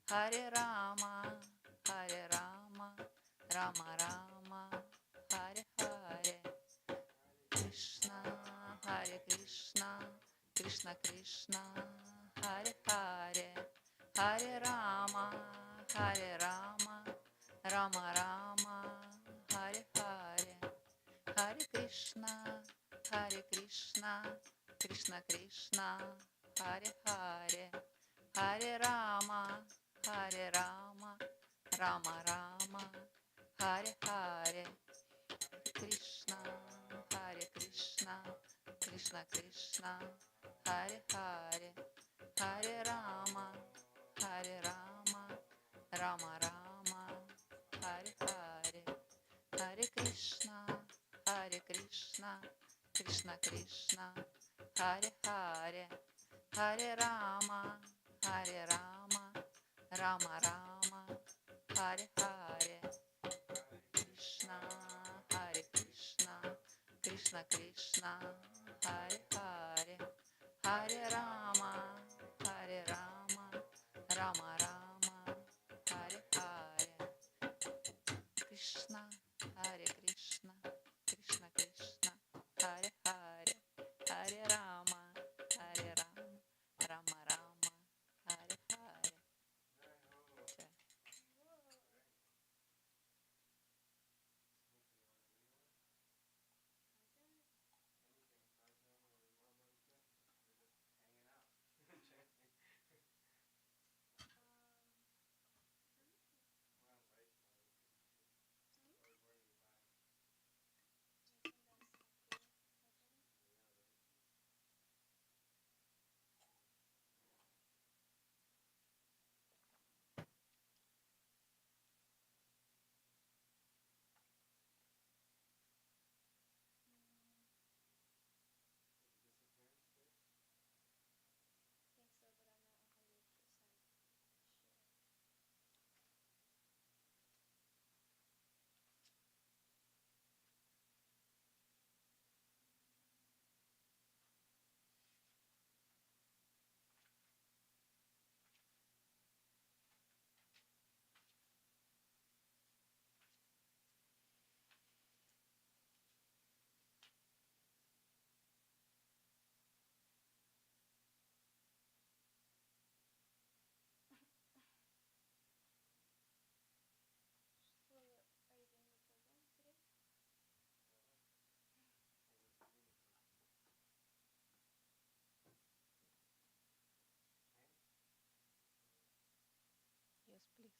Hare Rama, Hare Rama, Rama Rama, Hare Hare, Krishna, Hare Krishna, Krishna Krishna, Hare Hare, Hare Rama, Hare Rama, Rama Rama, Hare Hare, Hare Krishna, Krishna Krishna, Hare Hare, Hare Rama, Rama Rama, Hare Hare, Krishna, Krishna Krishna, Hare Hare, Hare Rama, Rama Rama, Hare Hare, Hare Krishna, Krishna Krishna, Hare Hare, Hare Rama, Rama Rama, Hare Hare, Krishna, Krishna Krishna, Hare Hare, Hare Rama, Rama Rama, Hare Hare, Krishna, Krishna Krishna, Hare Hare, Hare Rama, Rama Rama, Hare Hare. Jai. Yes, please.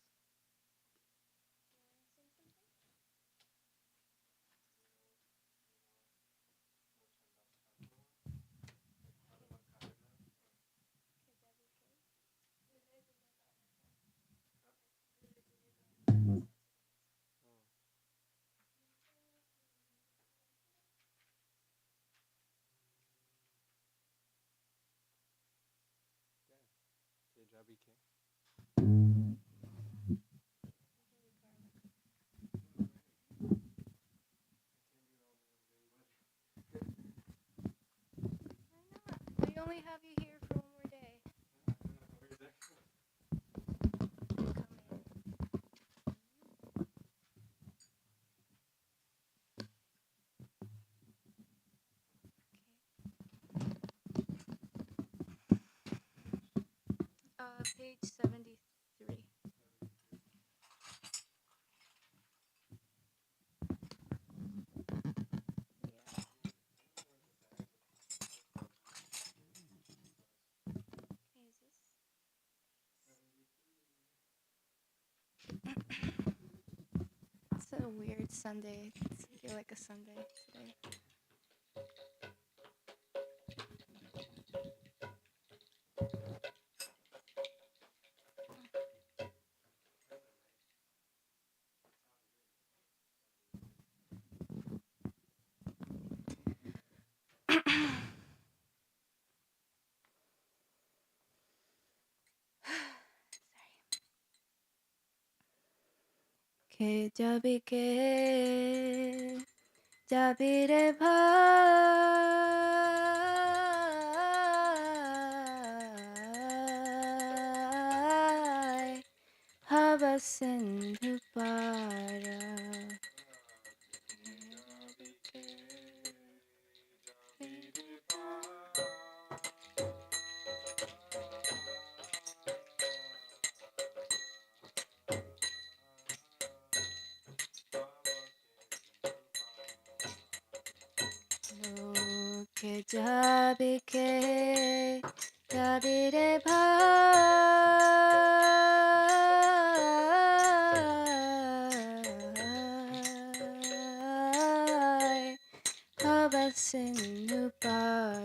We only have you here for one more day. 73. It's a weird Sunday. I feel like a Sunday today. Que jabi re bhai Sindhupara. Loke jabike jabire bhai Bhava Sindhupara.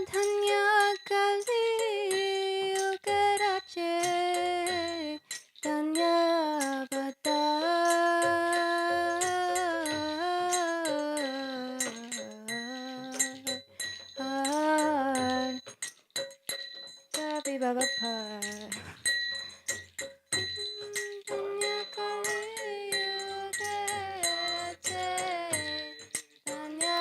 Dhanya Kali Ugarache Dhanya Avatar Kavi Baba Par Dhanya Kali Ugarache Dhanya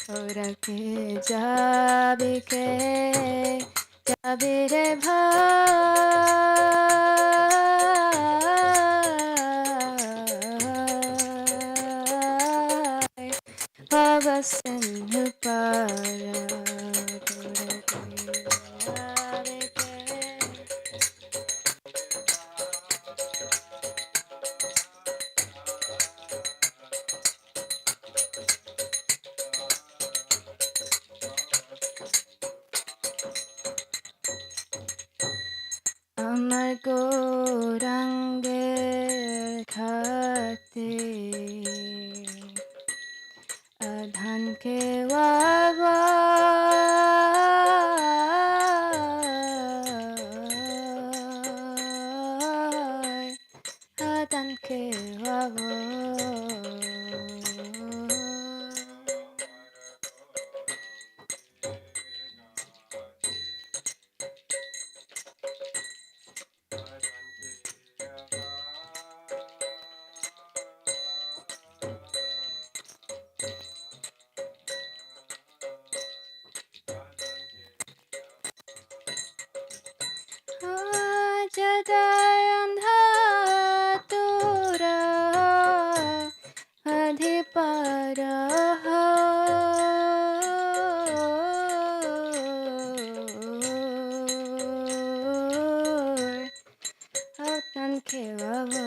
Orake jabike jabire bhai Bhava Sindhupara. Amar Gaurange Khate Adhan ke Wawa Adhan ke Wawa Jadayandha Tura Adhipara Adhan ke Wawa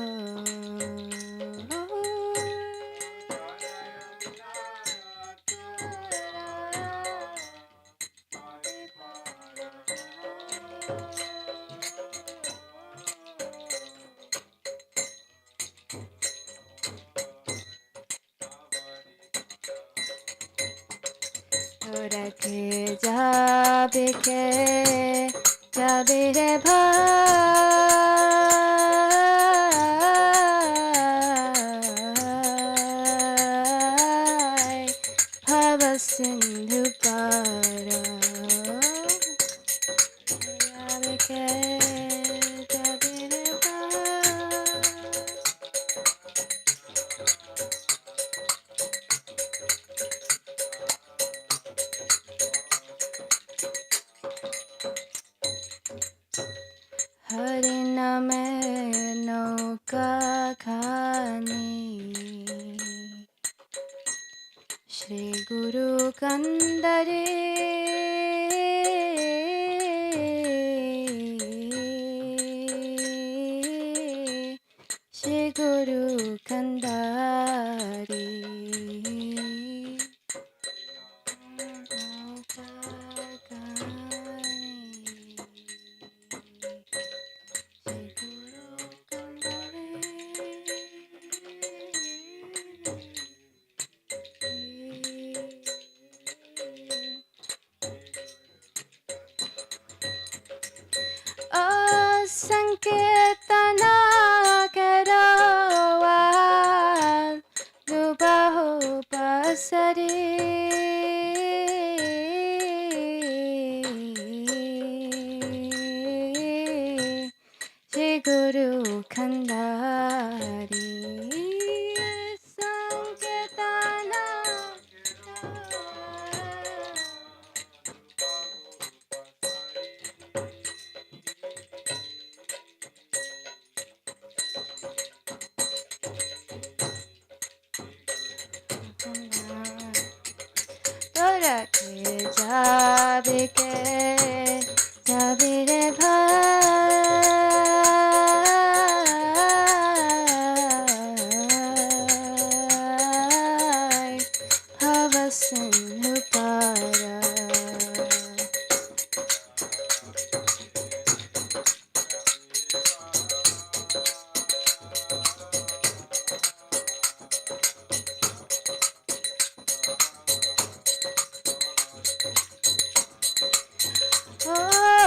Orake jabike jabire bhai Bhava Sindhupara. Jabike jabire Hari name nauka khani Shri Guru Kandare Shri Guru Kandari Sankirtana karo dubahu pasari Shri Guru Khandari Sankirtana Tora ke jabe ke jabire bhai Havasin para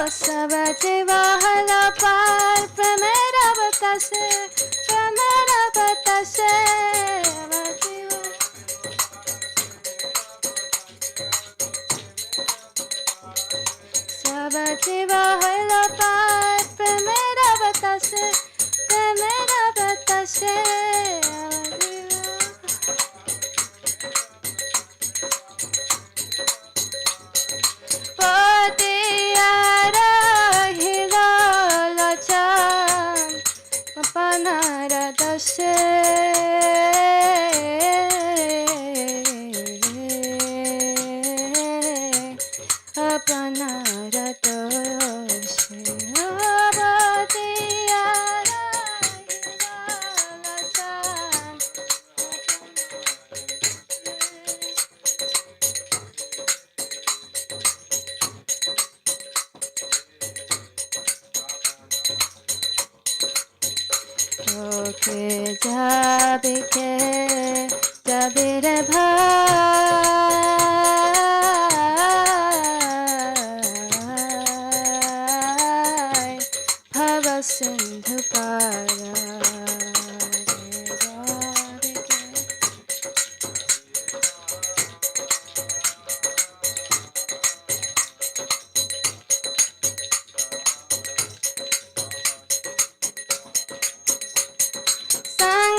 Sabate wahala par pramera batase Sabate wahala par pramera batase Patiara hilala chan Panara dashe Apanara dashe Patiara hilala chan Toke jabe ke jabire bhai Bhava Sindhu para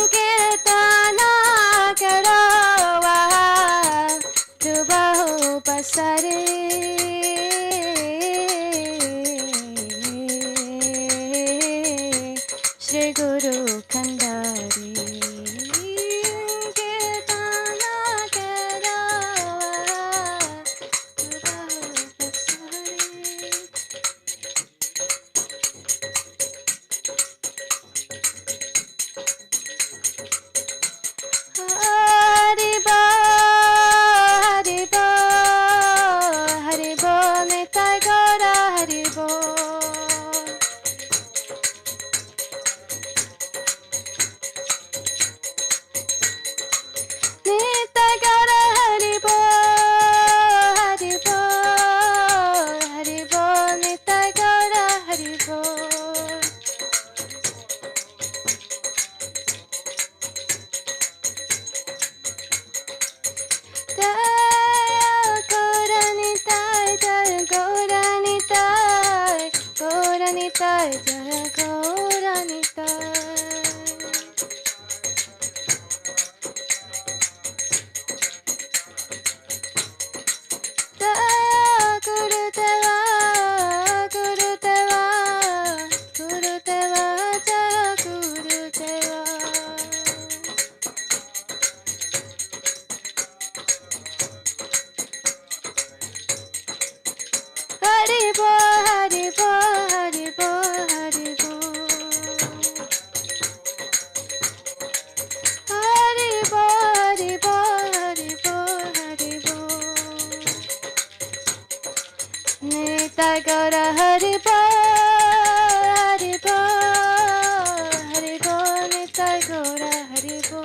Sankirtana karo dubahu pasari Shri Guru Khandari Sankirtana karo dubahu pasari Haribo, Haribo, Haribo, Nitai Gaura Haribo. Nitai Gaura Haribo, Haribo, Haribo, Nitai Gaura Haribo. Gauranitai, Jaya Gauranitai. Jaya Gurudeva, Gurudeva, Gurudeva, Jaya Gurudeva. Haribo, Haribo, Haribo, Haribo. Haribo, Haribo, Haribo, Haribo. Nitai Gaura Haribo, Haribo, Haribo, Nitai Gaura Haribo.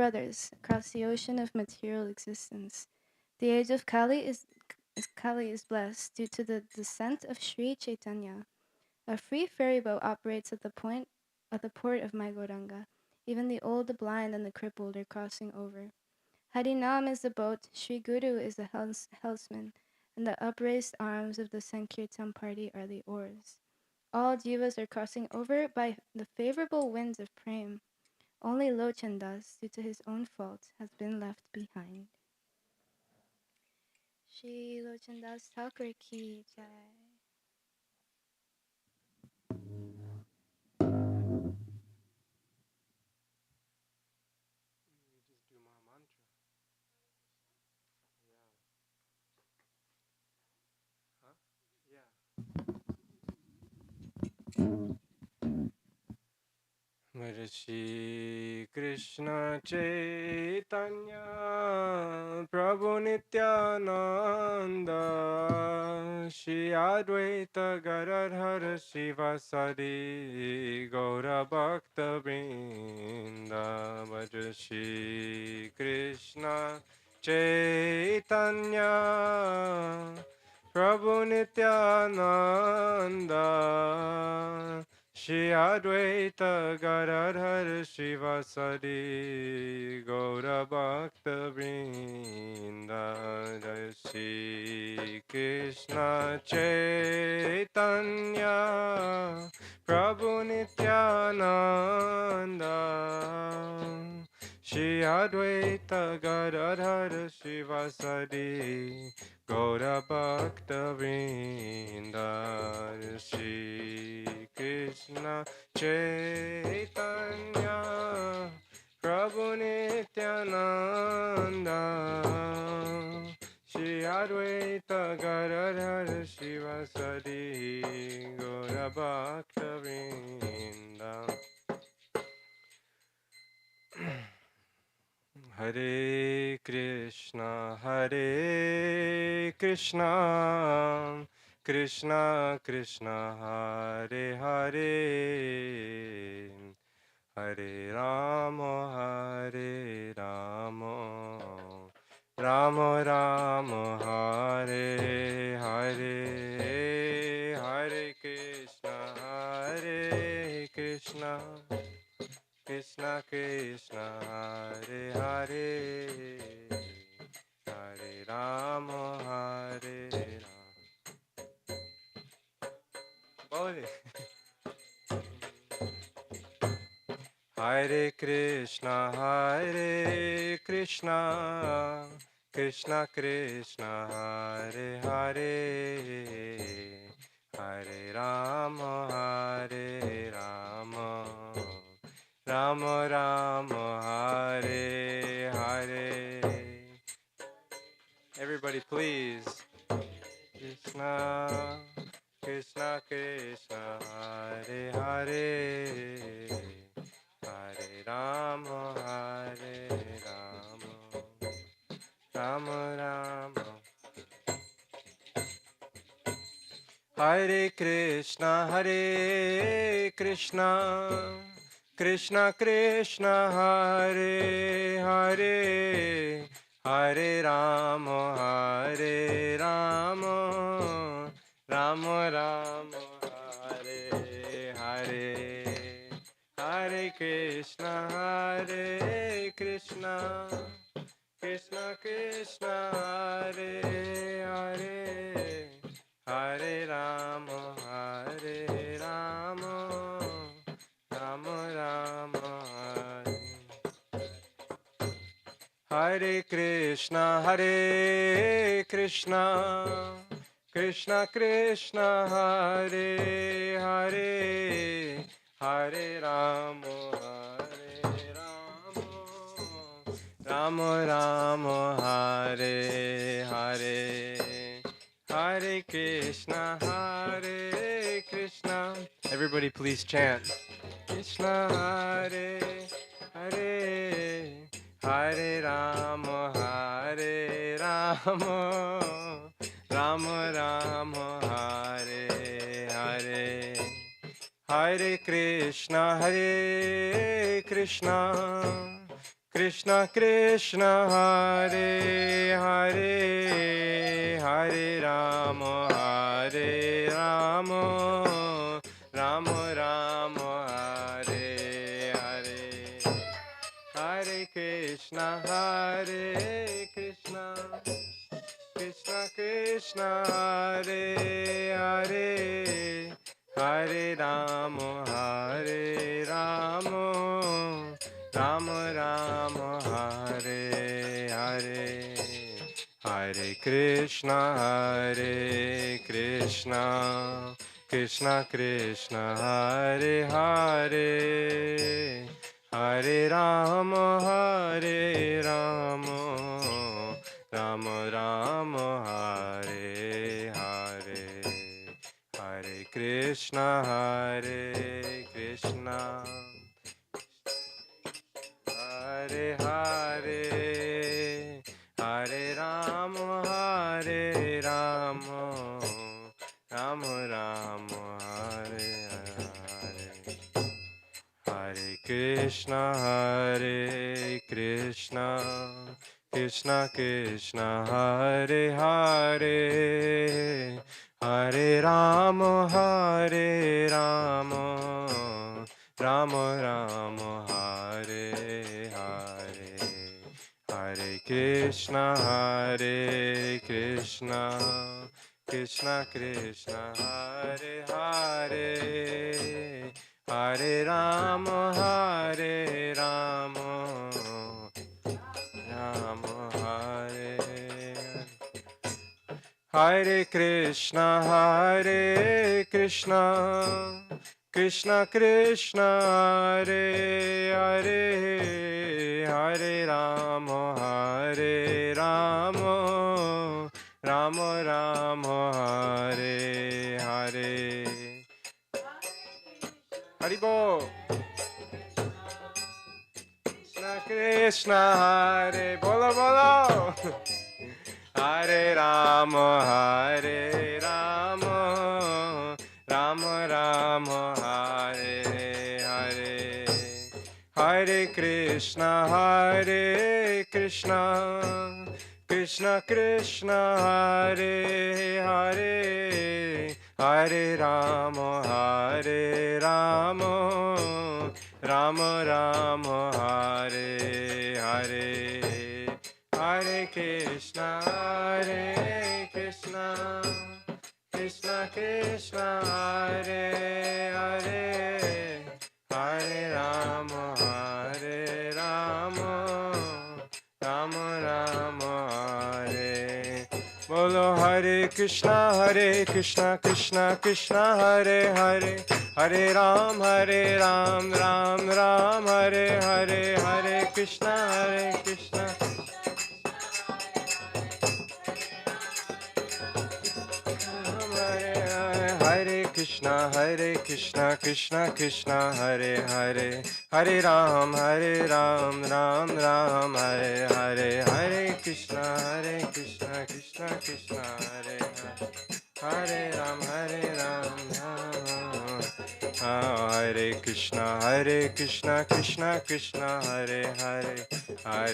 brothers across the ocean of material existence. The age of Kali is blessed due to the descent of Sri Chaitanya. A free ferry boat operates at the port of Maigoranga. Even the old, the blind, and the crippled are crossing over. Harinam is the boat, Sri Guru is the helmsman, and the upraised arms of the Sankirtan party are the oars. All jivas are crossing over by the favorable winds of Prem. Only Lochandas, due to his own fault, has been left behind. Shri Lochandas Thakur ki jai. Shri Krishna Chaitanya Prabhu Nityananda Shri Advaita Gadadhara Sivasadi Gaura Bhakta Vrinda Bhaja Shri Krishna Chaitanya Prabhu Nityananda Shri Advaita Gadadhar Sivasadi Gaura Bhakta Vrinda Shri Krishna Chaitanya Prabhu Nityananda Shri Advaita Gadadhar Sivasadi Gaura Bhakta Vrinda Shri Krishna Chaitanya Prabhu Nityananda Shri Advaita Gadadhar Sivasadi Gaura Bhakta Vrinda Hare Krishna, Krishna Krishna, Hare Hare, Hare Rama, Hare Rama, Rama Rama, Hare Hare, Hare Krishna, Krishna Krishna, Hare Hare, Hare Rama, Hare Rama. Hare Krishna, Krishna Krishna, Hare Hare, Hare Rama, Hare Rama, Rama Rama, Hare Hare. Everybody please. Krishna, Krishna Krishna, Hare Hare, Hare Rama, Hare Rama, Rama Rama. Hare Krishna, Krishna Krishna, Hare Hare, Hare Rama, Hare Rama, Rama Rama, Hare Hare, Hare Krishna, Krishna Krishna, Hare Hare, Hare Rama, Rama Rama, Hare Krishna, Krishna Krishna, Hare Hare, Hare Rama, Rama Rama, Hare Hare, Hare Krishna, Krishna. Everybody please chant. Krishna Hare Hare, Hare Rama, Rama Rama, Hare Hare, Hare Krishna, Krishna Krishna Krishna Hare Hare Hare Rama Hare Rama Rama Rama Hare Hare Hare Krishna Krishna Krishna Hare Hare Hare Rama Hare Rama Rama Rama Hare Hare Hare Krishna Krishna Krishna Hare Hare Hare Rama Rama Rama Hare Hare Hare Krishna Hare Hare Hare Rama Rama Rama Hare Hare Hare Krishna Krishna Krishna Hare Hare Hare Rama Rama Rama Hare Hare Hare Krishna Krishna Krishna Hare Hare Hare Rama Rama Hare Hare Krishna Krishna Krishna Hare Hare Hare Rama Rama Rama Hare Hare Haribo Krishna Hare Bolo Bolo Hare Rama Rama Rama Hare Hare Hare Krishna Krishna Krishna Hare Hare Hare Rama Rama Rama Hare Hare Hare Krishna Krishna Krishna Hare Hare Hare Rama Rama Rama Hare Bolo Hare Krishna Krishna Hare Hare Hare Ram Ram Hare Hare Hare Krishna Hare Krishna Krishna Hare Hare Hare Ram Ram Hare Hare Hare Krishna Krishna Hare Hare Ram Hare Krishna Krishna Hare Hare Hare Ram Ram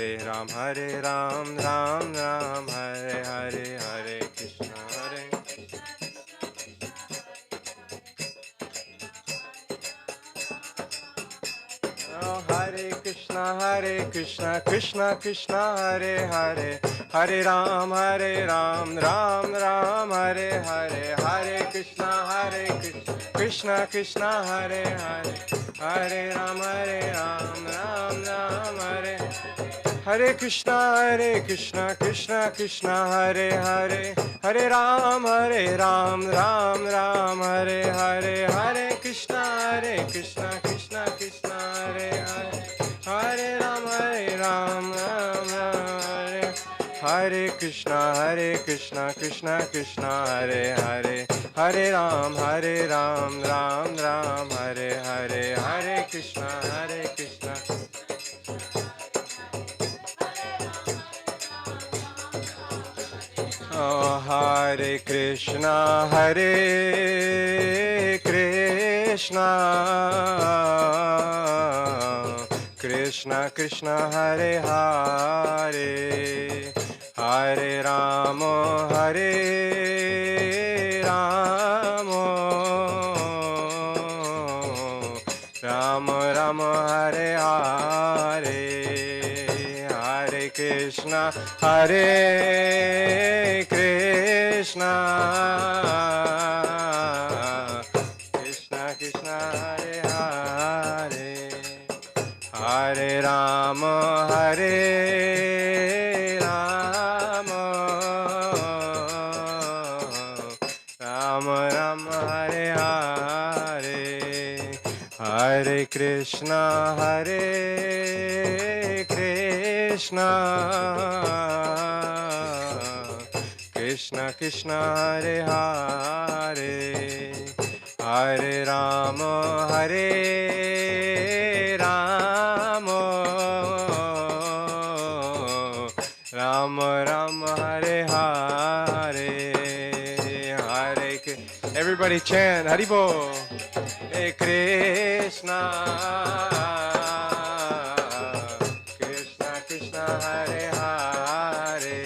Hare Hare Hare Krishna Hare Krishna Krishna Hare Hare Hare Ram Ram Hare Hare Hare Krishna Krishna Hare Hare Hare Ram Ram Hare Hare Krishna Krishna Hare Hare Hare Ram Ram Hare Hare Hare Krishna Krishna Hare Hare Hare Ram Hare Hare Krishna Krishna Hare Hare Hare Ram Ram Hare Hare Hare Krishna Oh, Hare Krishna Krishna Krishna Hare Hare, Hare Rama Hare Rama, Rama Rama Hare Hare, Hare Krishna Hare Krishna, Krishna Krishna Hare Hare, Hare Rama Hare Rama, Rama Rama Hare Hare, Hare Krishna Hare Krishna, Krishna Krishna Hare Hare, Hare Rama Hare Rama, Rama Rama Hare Hare, Hare Everybody chant Haribol. Hare Krishna, Krishna Krishna Hare Hare,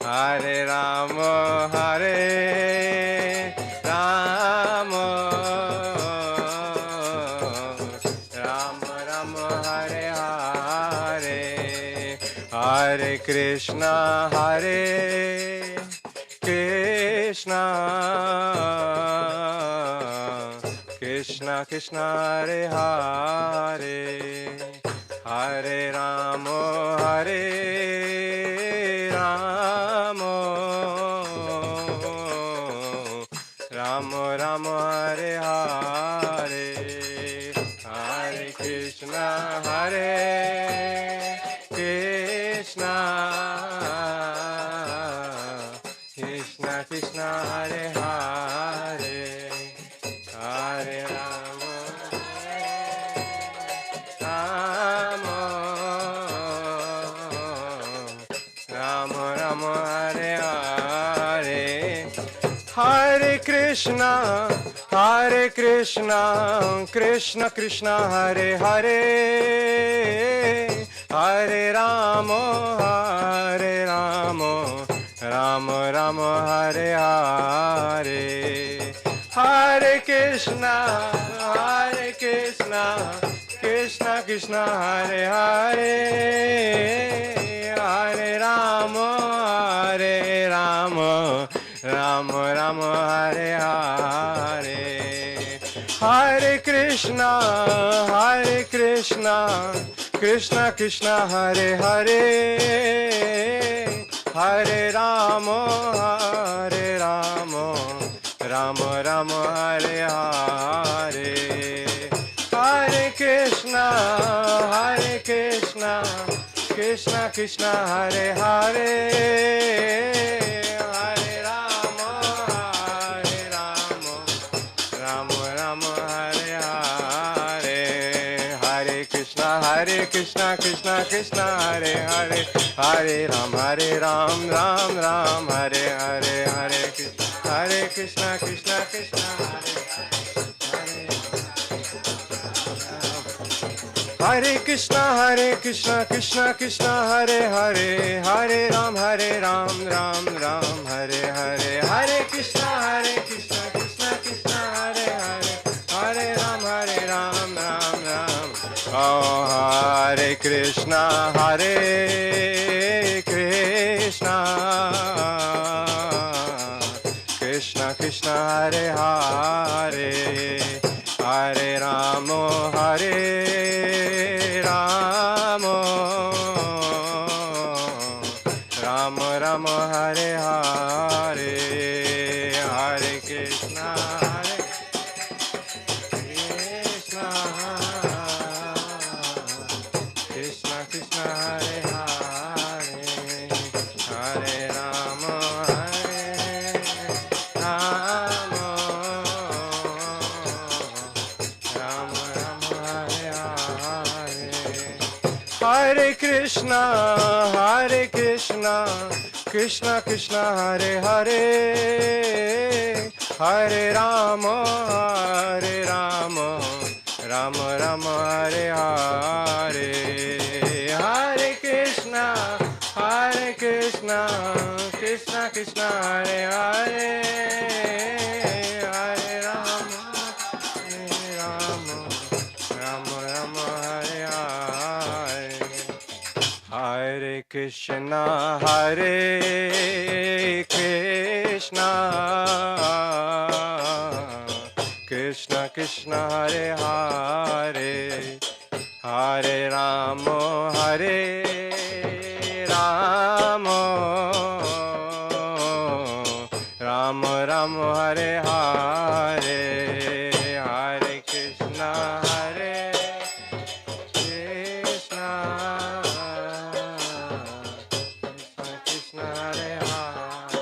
Hare Rama Hare Rama, Rama Rama Hare Hare, Hare Krishna Hare Krishna, Krishna Krishna Hare Hare, Hare Rama Hare Rama, Rama Rama Hare Hare, Hare Krishna Hare Krishna, Krishna Krishna Hare Hare, Hare Rama Rama, Rama Rama Hare Hare, Hare Krishna Krishna Krishna Hare Hare, Hare Rama Rama Rama Hare Hare, Hare Krishna Krishna Krishna Hare Hare, Hare Rama Rama Rama Hare Hare, Hare Krishna Krishna Krishna Hare Hare, Hare Rama Rama Rama Hare Hare, Hare Krishna Krishna Krishna Hare Hare, Hare Rama Rama Rama Hare Hare, Hare Krishna Krishna Krishna Hare Hare, Hare Ram Ram Ram Hare Hare, Hare Krishna Krishna Krishna Hare Hare, Hare Krishna Krishna Krishna Hare Hare, Hare Ram Ram Ram Hare Hare, Hare Krishna Krishna Krishna Hare Hare, Hare Ram Ram Ram. Oh, Hare Krishna Krishna Krishna Hare Hare, Hare Rama Hare Rama, Rama Rama Hare Hare, Hare Krishna Krishna Krishna Krishna Hare Hare, Hare Rama Hare Rama, Rama Rama Hare Hare, Hare Krishna Krishna Krishna Hare Hare, Hare Rama Rama Rama Hare Hare, Hare Krishna Krishna Krishna Hare Hare, Hare Rama Rama Rama Hare Hare, Hare Krishna Krishna Krishna Hare Hare, Hare Rama Rama Rama Hare Hare, Hare Krishna Krishna Krishna Hare Hare,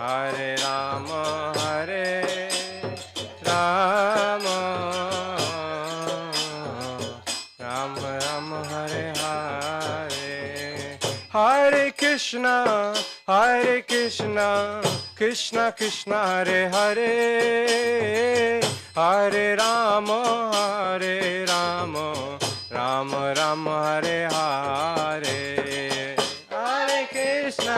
Hare Rama Rama Rama Hare Hare, Hare Krishna Krishna Krishna Hare Hare, Hare Rama Rama Rama Hare Hare, Hare Krishna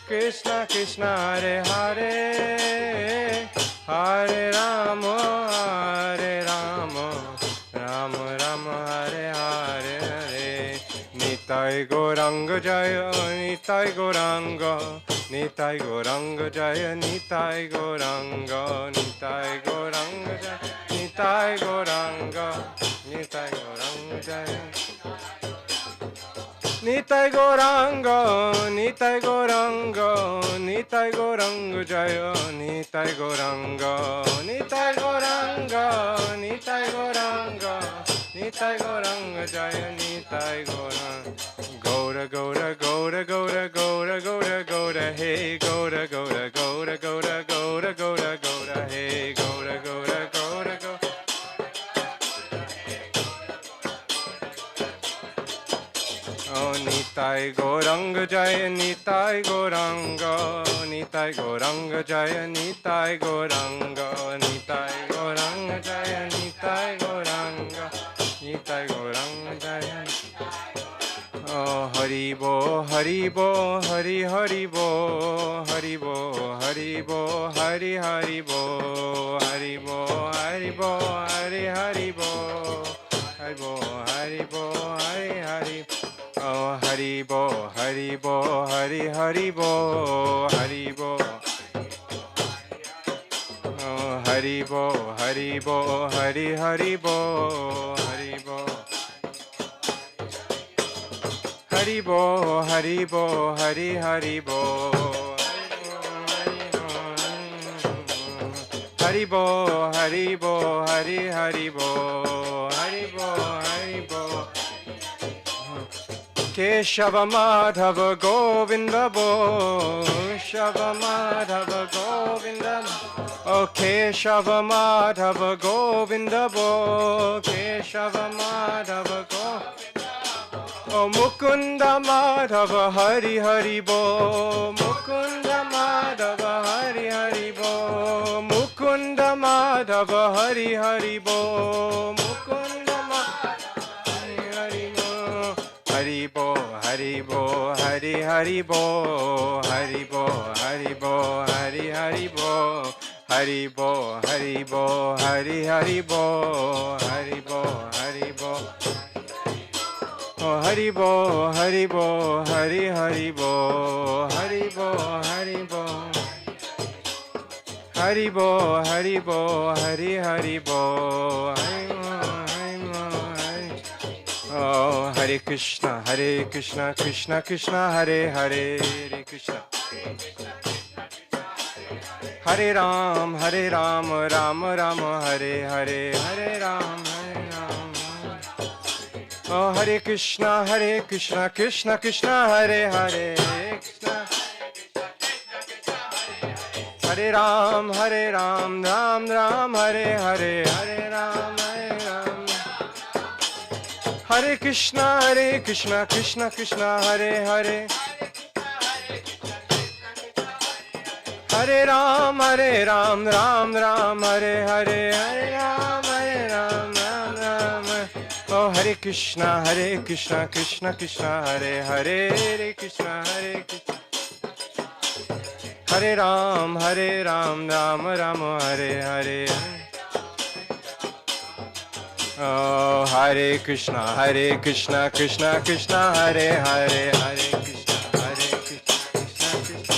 Krishna Krishna Hare Hare, Hare Rama Rama Rama Hare Hare, Nitai Gauranga Jaya Nitai Gauranga Jaya Nitai Gauranga Jaya Nitai Gauranga Jaya Nitai Gauranga Jaya Nitai Gauranga Jaya Nitai Gauranga, Gaura Gaura Gaura Gaura Gaura Gaura Gaura Hey Gaura Gaura Gaura Gaura Gaura Gaura Gaura Hey Gaura Gaura Gaura Gaura, Oh Nitai Gauranga Jaya Nitai Gauranga Jaya Nitai Gauranga Jaya Nitai Gauranga Jaya, Oh Hari Bo Hari Bo Hari Hari Bo Hari Bo Hari Bo Hari Hari Bo Hari Bo Hari Bo Hari Hari Bo Hari Bo Hari Bo Hari Hari, Oh Hari Bo Hari Bo Hari Hari Bo Hari Bo, Oh Hari Bo Hari Bo Hari Hari Bo Hari Bo, Hari Bo Hari Bo Hari Hari Bo Hari Bo Hari Bo Hari Hari Bo Hari Bo Hari Bo, Keshava Madhava Govinda Bo Keshava Madhava Govinda, Oh Keshava Madhava Govinda Bo Keshava Madhava Govinda, Oh Mukunda Madhava Hari Hari Bo Mukunda Madhava Hari Hari Bo Mukunda Madhava Hari Hari Bo Mukunda Madhava Hari Hari Bo, Hari Bo Hari Bo Hari Hari Bo Hari Bo Hari Bo Hari Hari Bo Hari Bo Hari Bo Hari Hari Bo Hari Bo Hari Bo, Oh Hari Bo Hari Bo Hari Hari Bo Hari Bo Hari Bo Hari Bo Hari Bo Hari Hari Bo Hari Bo Hari Bo Hari, Oh Hare Krishna Krishna Krishna Hare Hare Krishna Hare Ram Ram Ram Hare Hare Hare Ram Oh Hare Krishna Krishna Krishna Hare Hare Krishna Hare Ram Ram Ram Hare Hare Hare Ram Hare Krishna Krishna Krishna Hare Hare Hare Ram, Ram Ram, Hare Hare, Hare Ram, Ram Ram. Oh, Hare Krishna, Krishna Krishna, Hare Hare, Hare Krishna, Hare Ram, Ram Ram, Hare Hare. Oh, Hare Krishna, Krishna Krishna, Hare Hare, Hare Krishna, Krishna Krishna.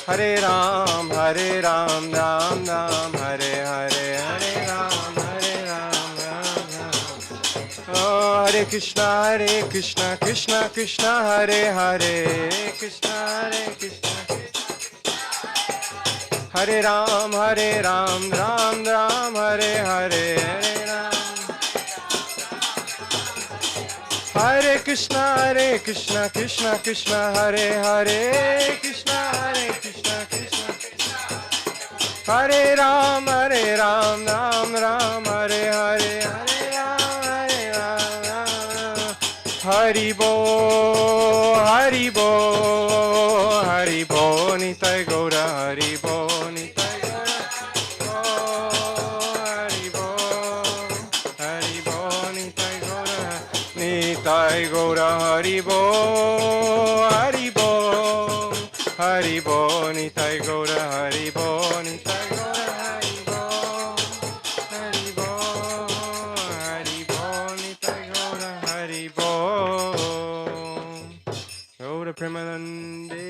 Hare Ram, Ram Ram, Hare Hare, Hare Ram, Ram Ram. Oh, Hare Krishna, Krishna Krishna, Hare Hare, Krishna, Hare Ram, Ram Ram, Hare Hare, Hare Ram. Hare Krishna, Krishna Krishna, Hare Hare, Krishna, Krishna. Hare Ram, Ram Ram, Hare Hare, Hare Ram, Ram. Hari Bo, Hari Bo, Hari Bo, Nitai Gaura, Hari Bo, Nitai Gaura. Oh, Hari Bo, Hari Bo, Nitai Gaura, Nitai Gaura, Hari Bo, Hari Bo, Hari Bo, Nitai Gaura, Hari Bo, Nitai Gaura, Hari Bo, Hari Bo, Hari Bo, Nitai Gaura, Hari Bo. Gaura Premanande.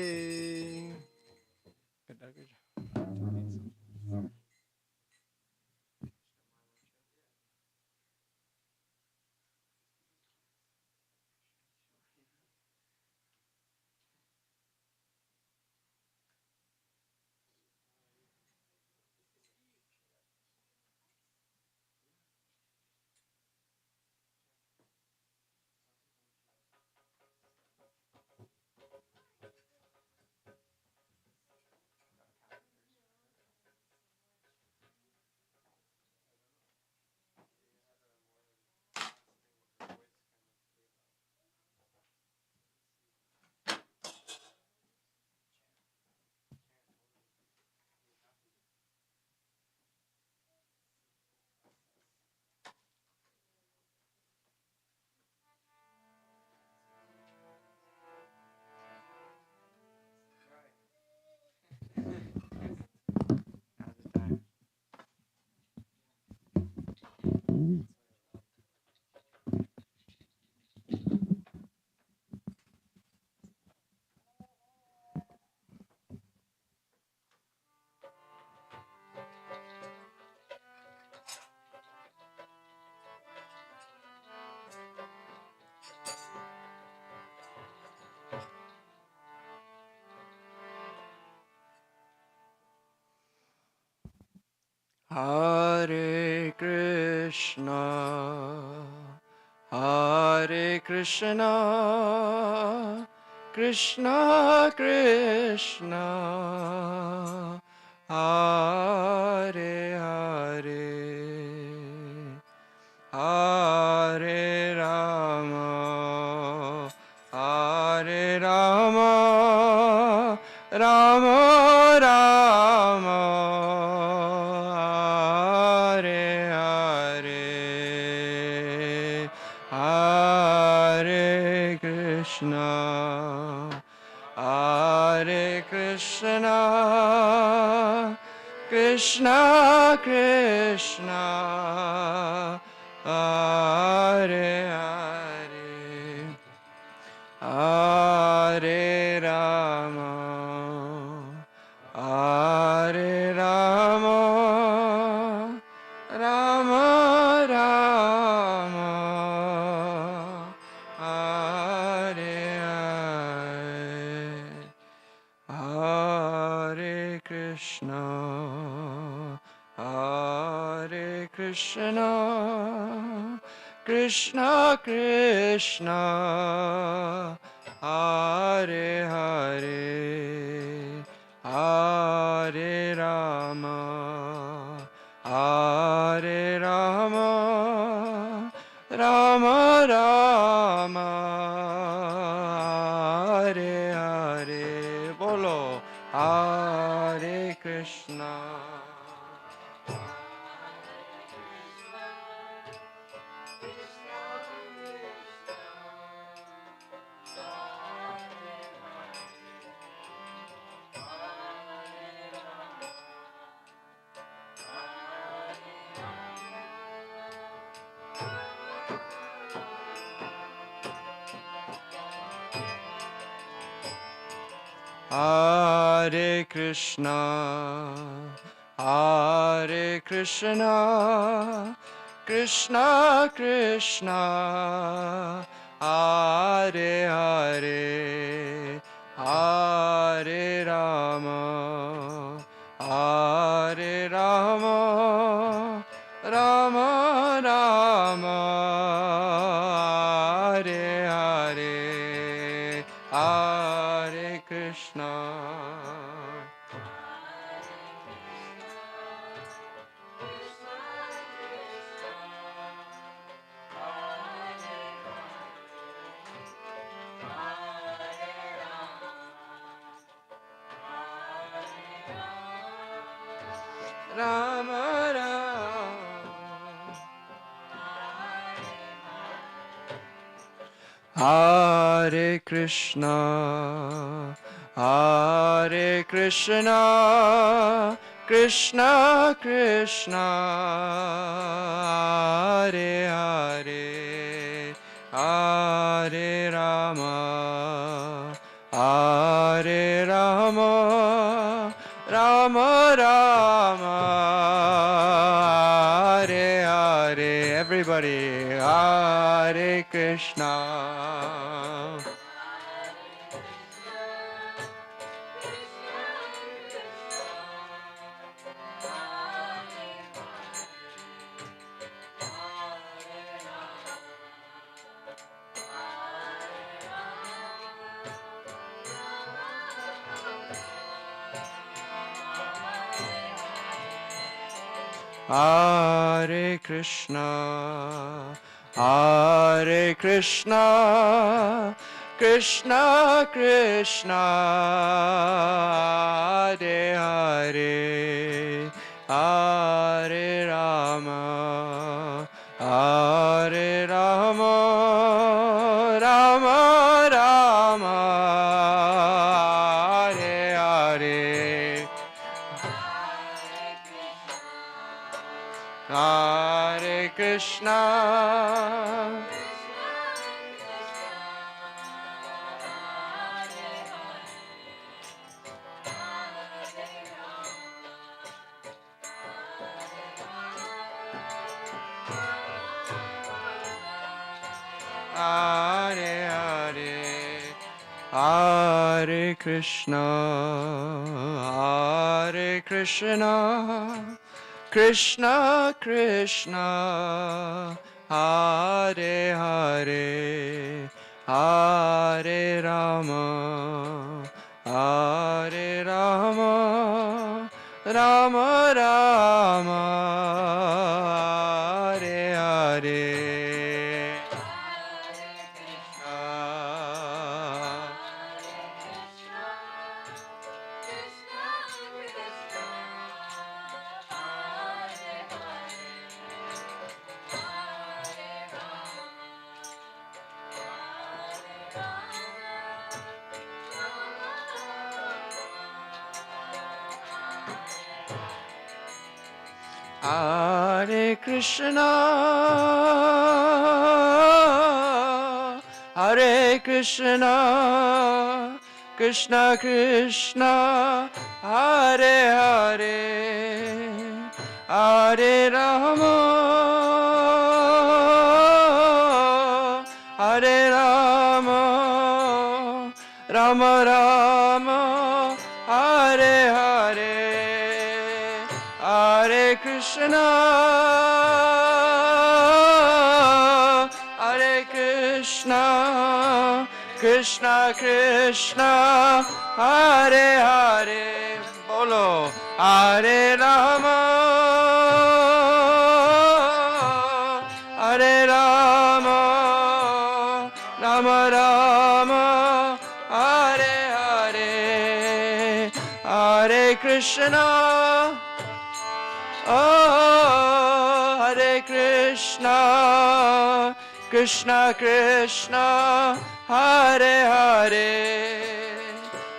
Hare Krishna, Hare Krishna, Krishna Krishna, Hare Hare, Hare Rama, Hare Rama, Rama Rama, Hare Hare, Hare Krishna, Hare Krishna, Krishna Krishna, Hare Hare, Hare Rama, Hare Rama, Rama Rama, Hare Hare, Hare Krishna, Hare Krishna, Krishna Krishna, Hare Hare, Hare Rama, Hare Rama, Rama Rama, Hare Hare. Bolo Hare Krishna. Hare Krishna, Hare Krishna, Krishna Krishna, Hare Hare, Hare Rama, Hare Rama, Rama Rama, Hare Hare, Hare Krishna. Rama Rama, Hare Krishna, Hare Krishna, Krishna Krishna, Hare Hare, Hare Rama, Hare Rama, Rama Rama, Hare Hare. Everybody, Hare Krishna. Hare Krishna, Hare Krishna, Krishna Krishna, Hare Hare, Hare Rama, Hare Rama, Rama Rama, Hare Hare. Hare Krishna, Hare Hare, Hare Krishna, Hare Krishna, Krishna Krishna, Hare Hare, Hare Rama, Hare Rama, Rama Rama, Hare Hare. Hare Krishna, Hare Krishna, Krishna Krishna, Hare Hare, Hare Rama, Hare Rama, Rama Rama, Hare Hare, Hare Krishna, Hare Krishna, Krishna Krishna, Hare Hare, Bolo, Hare Rama, Hare Rama, Rama Rama, Hare Hare, Hare Krishna, oh Hare Krishna, Krishna Krishna, Hare Hare,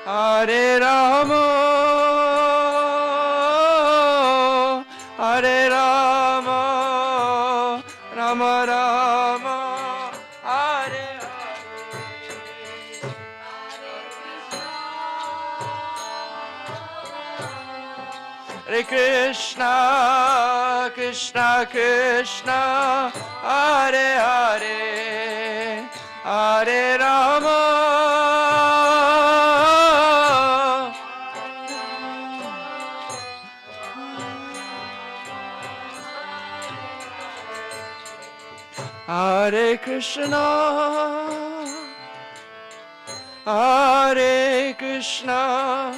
Hare Rama, Hare Rama, Rama Rama, Hare Hare Krishna, Krishna Krishna, Hare Hare, Hare Rama, Hare Krishna, Hare Krishna,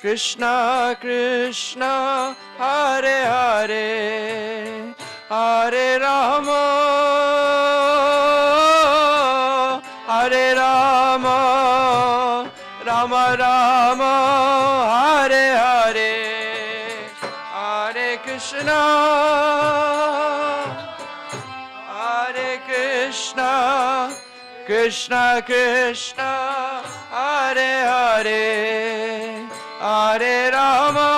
Krishna Krishna, Hare Hare, Hare Rama, Hare Rama, Rama Rama, Hare Hare, Hare Krishna, Hare Krishna, Krishna Krishna, Hare Hare, Hare Rama,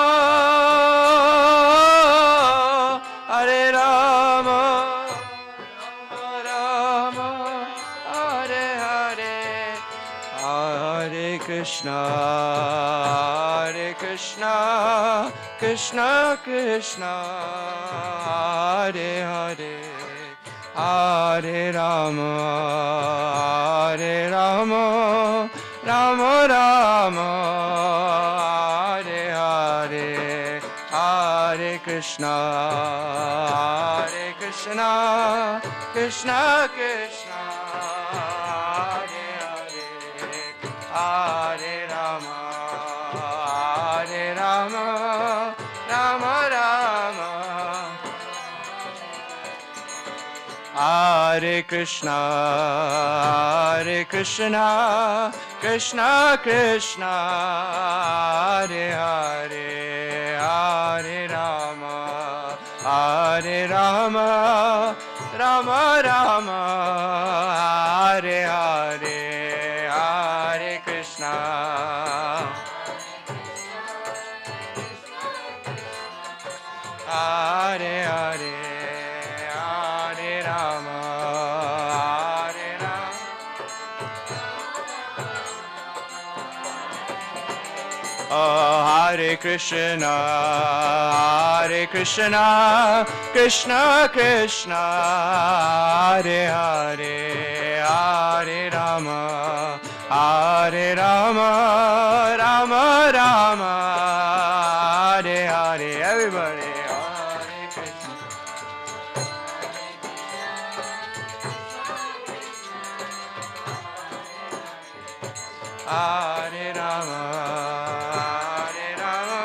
Hare Rama, Rama Rama, Hare Hare, Hare Krishna, Hare Krishna, Krishna Krishna, Hare Hare, Hare Rama, Hare Rama, Rama Rama, Hare Hare, Hare Krishna, Hare Krishna, Krishna Krishna, Hare Hare, Hare Rama, Hare Rama, Rama Rama, Hare Krishna, Hare Krishna, Krishna Krishna, Hare Hare, Hare Rama, Hare Rama, Rama Rama, Hare Hare, Hare Krishna, Hare Hare, Hare Rama, Hare Rama. Hare Krishna, Hare Krishna, Krishna Krishna, Hare Hare, Hare Rama, Hare Rama, Rama Rama, Hare Hare. Everybody, Hare Krishna. Hare Rama, Hare Rama,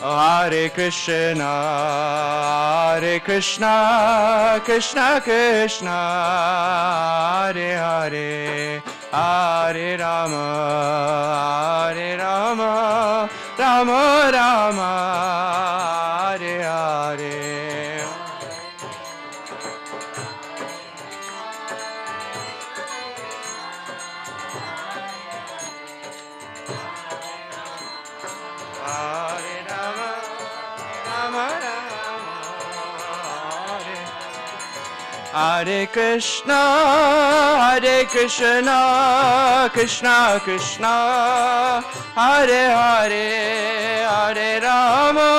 Hare Krishna, Hare Krishna, Krishna Krishna, Hare Hare, Hare Rama, Hare Rama, Rama Rama, Hare Hare. Hare Rama, Rama Rama, Hare Hare Krishna, Hare Krishna, Krishna Krishna, Hare Hare, Hare Rama,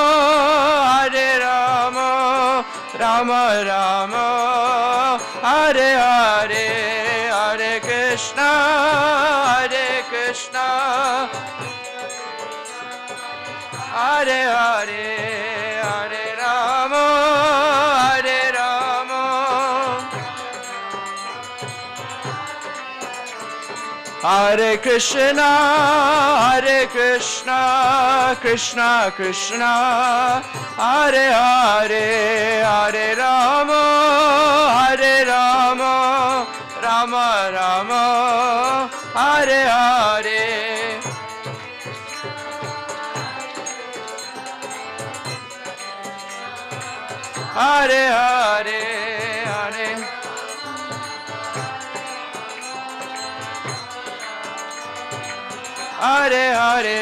Hare Rama, Rama Rama, Hare Hare, Hare Krishna, Hare Krishna, Hare Hare, Hare Rama, Hare Rama, Hare Krishna, Hare Krishna, Krishna Krishna, Hare Hare, Hare Rama, Hare Rama, Rama Rama, Hare Hare. Hare Hare, Hare. Hare Hare,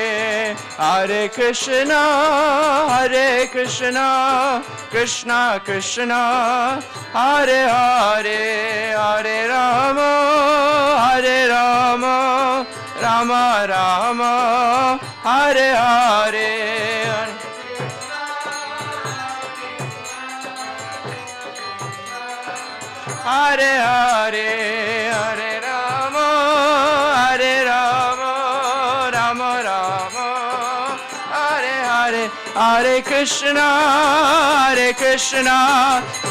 Hare Krishna, Krishna Krishna, Hare Hare, Hare Rama, Rama Rama, Hare Hare. Hare Hare, Hare Rama, Rama Rama, Hare Hare, Hare Krishna,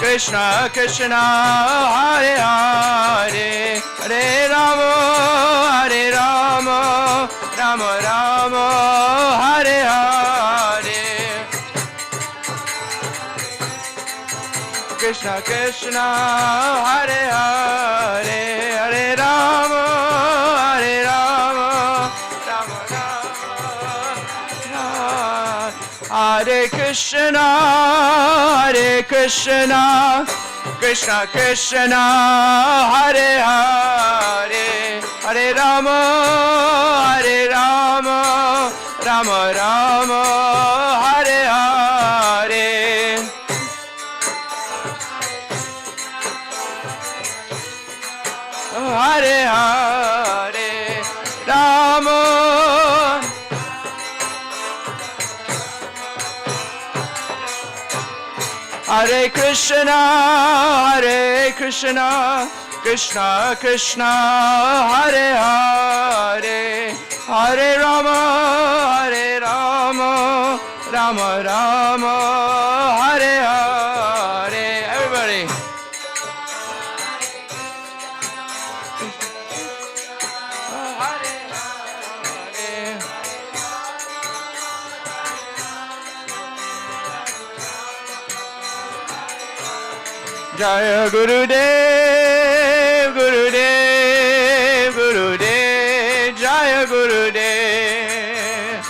Krishna Krishna, Hare Hare, Hare Rama, Rama Rama, Hare Hare. Krishna Krishna, Hare Hare, Hare Rama, Rama Rama, Hare Krishna, Krishna Krishna, Hare Hare, Hare Rama, Rama Rama, Hare Hare. Hare Hare Rama. Hare Krishna, Krishna Krishna, Hare Hare, Hare Rama, Rama Rama, Hare Hare. Everybody. Jaya Gurudev, Gurudev, Gurudev, Jaya Gurudev.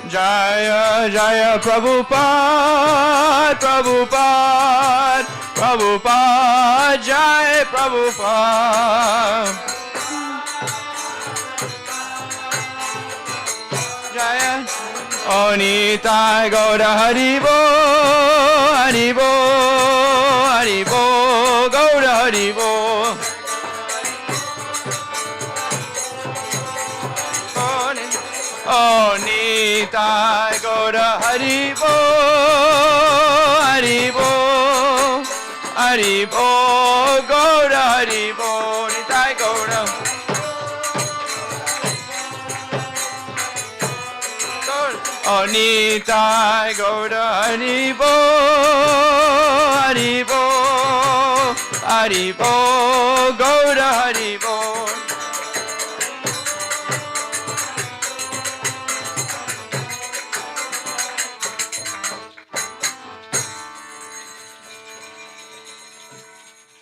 Jaya, Jaya Prabhupada, Prabhupada, Prabhupada, Jaya Prabhupada. Jaya. O Nitai Gaura Haribo, Haribo, Haribo, Gaura Haribo. O Nitai Gaura Haribo, Haribo, Haribo, Gaura Haribo, Nitai Gaura. O Nitai Gaura Haribo, Haribo, Haribo, Gaura Haribo.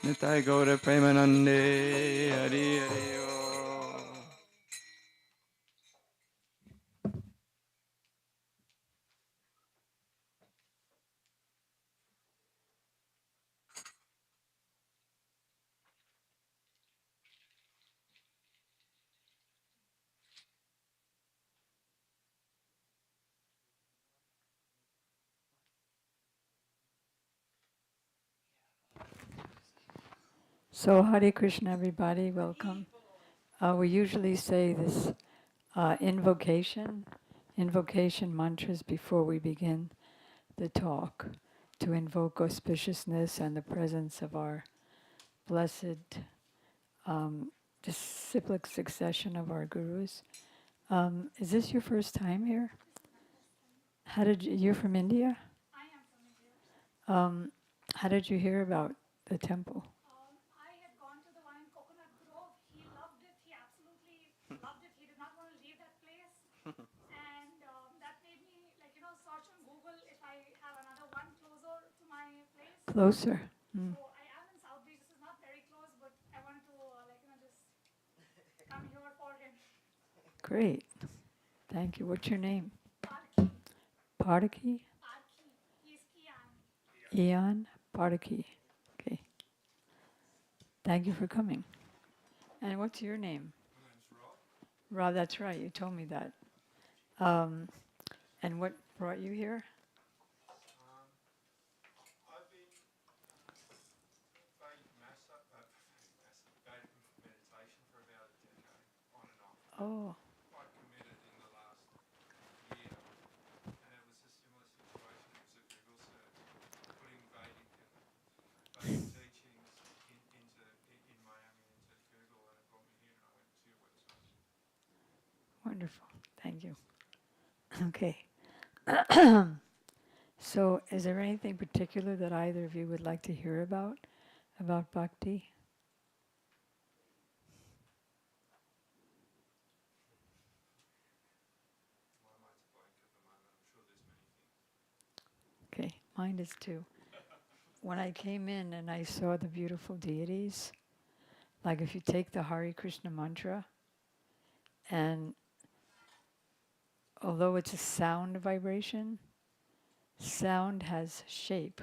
Nitai Gaura Premanande, Hari Hari O. So Hare Krishna, everybody, welcome. We usually say this invocation mantras before we begin the talk to invoke auspiciousness and the presence of our blessed disciplic succession of our gurus. Is this your first time here? You're from India? I am from India. How did you hear about the temple? I had gone to the one in Coconut Grove. He loved it. He absolutely loved it. He did not want to leave that place. And that made me, search on Google if I have another one closer Closer. Mm. So I am in South Beach. This is not very close, but I wanted to just come here for him. Great. Thank you. What's your name? Parki, Pardaki? Parki. He's Kian. Ian Pardaki. Okay. Thank you for coming. And what's your name? My name's Rob. Rob, that's right. You told me that. And what brought you here? I've been Vedic meditation for about a decade, on and off. Oh, Quite committed in the last year, and it was a similar situation. It was a Google search, putting Vedic teachings in Miami into Google, and it brought me here, and I went to your website. wonderful. Thank you. Okay. So, is there anything particular that either of you would like to hear about bhakti? My mind's blank at the moment. I'm sure there's many things. Okay, mine is too. When I came in and I saw the beautiful deities, like if you take the Hare Krishna mantra, and although it's a sound vibration, sound has shape.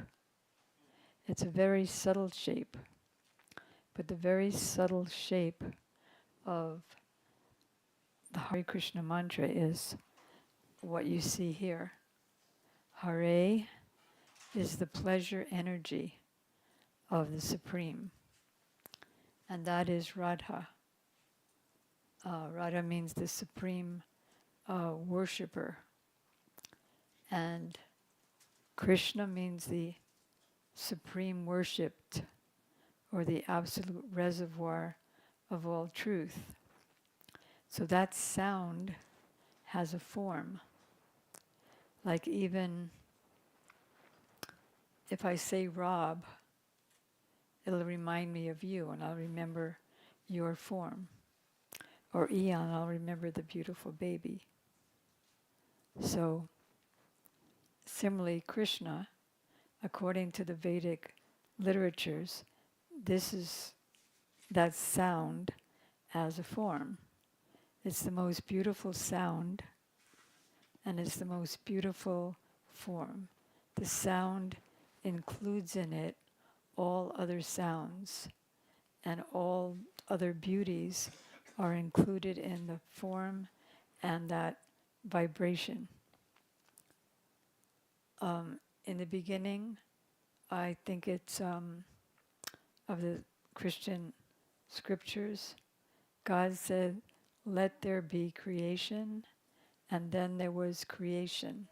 It's a very subtle shape, but the very subtle shape of the Hare Krishna mantra is what you see here. Hare is the pleasure energy of the Supreme, and that is Radha. Radha means the Supreme worshipper, and Krishna means the Supreme worshipped, or the absolute reservoir of all truth. So that sound has a form. Like even if I say Rob, it'll remind me of you, and I'll remember your form. Or Eon, I'll remember the beautiful baby. So, similarly, Krishna, according to the Vedic literatures, this is that sound as a form. It's the most beautiful sound, and it's the most beautiful form. The sound includes in it all other sounds, and all other beauties are included in the form and that vibration. In the beginning, I think it's of the Christian scriptures, God said, "Let there be creation," and then there was creation.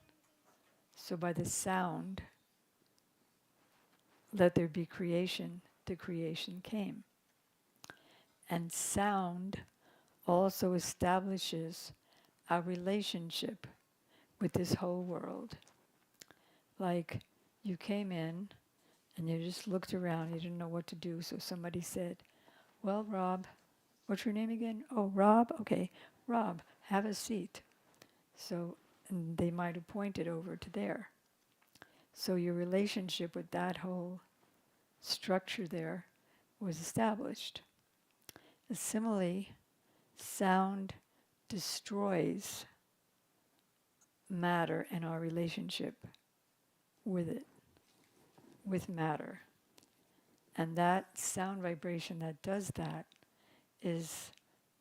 So by the sound, "Let there be creation," the creation came. And sound also establishes our relationship with this whole world. Like you came in and you just looked around, you didn't know what to do, so somebody said, "Well, Rob, what's your name again? Oh, Rob? Okay, Rob, have a seat." So and they might have pointed over to there. So your relationship with that whole structure there was established. And similarly, sound destroys matter and our relationship with it, with matter. And that sound vibration that does that is